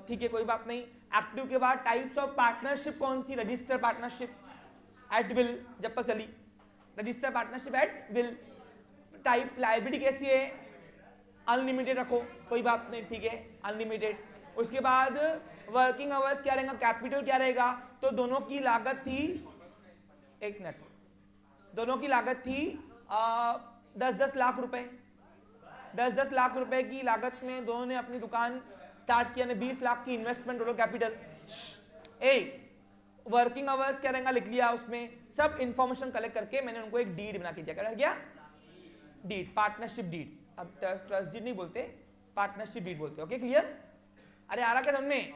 ठीक है कोई बात नहीं। एक्टिव के बाद टाइप्स ऑफ पार्टनरशिप कौन सी, रजिस्टर पार्टनरशिप एट विल, जब तक चली register partnership at will. Type liability कैसी है, अनलिमिटेड रखो, कोई बात नहीं, ठीक है अनलिमिटेड। उसके बाद वर्किंग आवर्स क्या रहेगा, कैपिटल क्या रहेगा, तो दोनों की लागत थी, एक मिनट, दोनों की लागत थी 10-10 लाख रुपए, 10-10 लाख रुपए की लागत में दोनों ने अपनी दुकान स्टार्ट किया, 20 लाख की investment total capital. Working hours क्या रहेगा लिख लिया, उसमें सब इंफॉर्मेशन कलेक्ट करके मैंने उनको एक डीड बना के दिया, क्या किया, डीड, पार्टनरशिप डीड, अब ट्रस्ट डीड नहीं बोलते, पार्टनरशिप डीड बोलते, ओके क्लियर, अरे आ रहा क्या समझ में।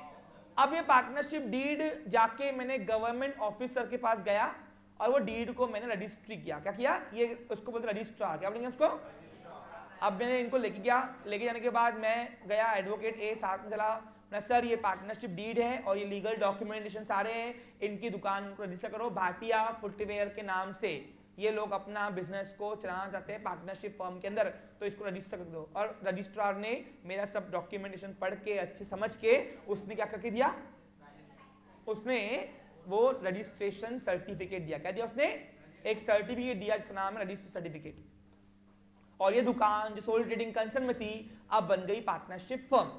अब ये पार्टनरशिप डीड जाके मैंने गवर्नमेंट ऑफिसर के पास गया और वो डीड को मैंने रजिस्ट्री किया, क्या किया, ये उसको बोलते रजिस्ट्रार, क्या बोलेंगे उसको। अब मैंने इनको लेके गया, लेके जाने के बाद मैं गया, एडवोकेट ए साथ में चला, ना सर ये पार्टनरशिप डीड है और ये लीगल डॉक्यूमेंटेशन सारे हैं, इनकी दुकान को रजिस्टर करो, भाटिया फुटवेयर के नाम से, ये लोग अपना बिजनेस को चलाना चाहते हैं पार्टनरशिप फर्म के अंदर, तो इसको रजिस्टर कर दो। और रजिस्ट्रार ने मेरा सब डॉक्यूमेंटेशन पढ़ के अच्छे समझ के उसने क्या करके दिया, उसने वो रजिस्ट्रेशन सर्टिफिकेट दिया, क्या दिया उसने, एक सर्टिफिकेट दिया जिसका नाम है रजिस्टर सर्टिफिकेट। और ये दुकान जो सोल ट्रेडिंग कंसर्न में थी अब बन गई पार्टनरशिप फर्म।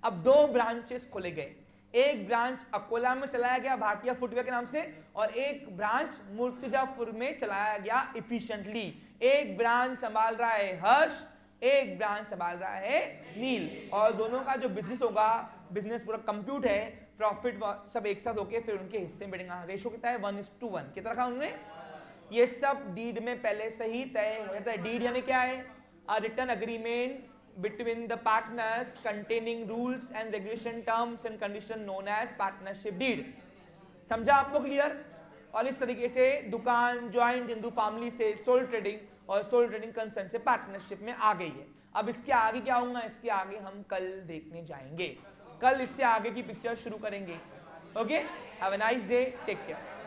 अब 2 ब्रांचेस खोले गए, एक ब्रांच अकोला में चलाया गया भाटिया फुटवेयर के नाम से, और एक ब्रांच मुर्तजापुर में चलाया गया इफिशिएंटली। एक ब्रांच संभाल रहा है हर्ष, एक ब्रांच संभाल रहा है नील, और दोनों का जो बिजनेस होगा, बिजनेस पूरा कंप्यूट है, प्रॉफिट सब एक साथ होके फिर उनके हिस्से में बढ़ेगा। रेशो कितना है, 1:1 कितना रखा उन्होंने, ये सब डीड में पहले से ही तय हो जाता है। डीड यानी क्या है, a written agreement between the partners containing rules and regulation terms and condition known as partnership deed। समझा आपको क्लियर। और इस तरीके से दुकान ज्वाइंट हिंदू फैमिली से सोल ट्रेडिंग और सोल ट्रेडिंग कंसर्न से पार्टनरशिप में आ गई है। अब इसके आगे क्या होगा, इसके आगे हम कल देखने जाएंगे, कल इससे आगे की पिक्चर शुरू करेंगे। Okay, have a nice day, take care.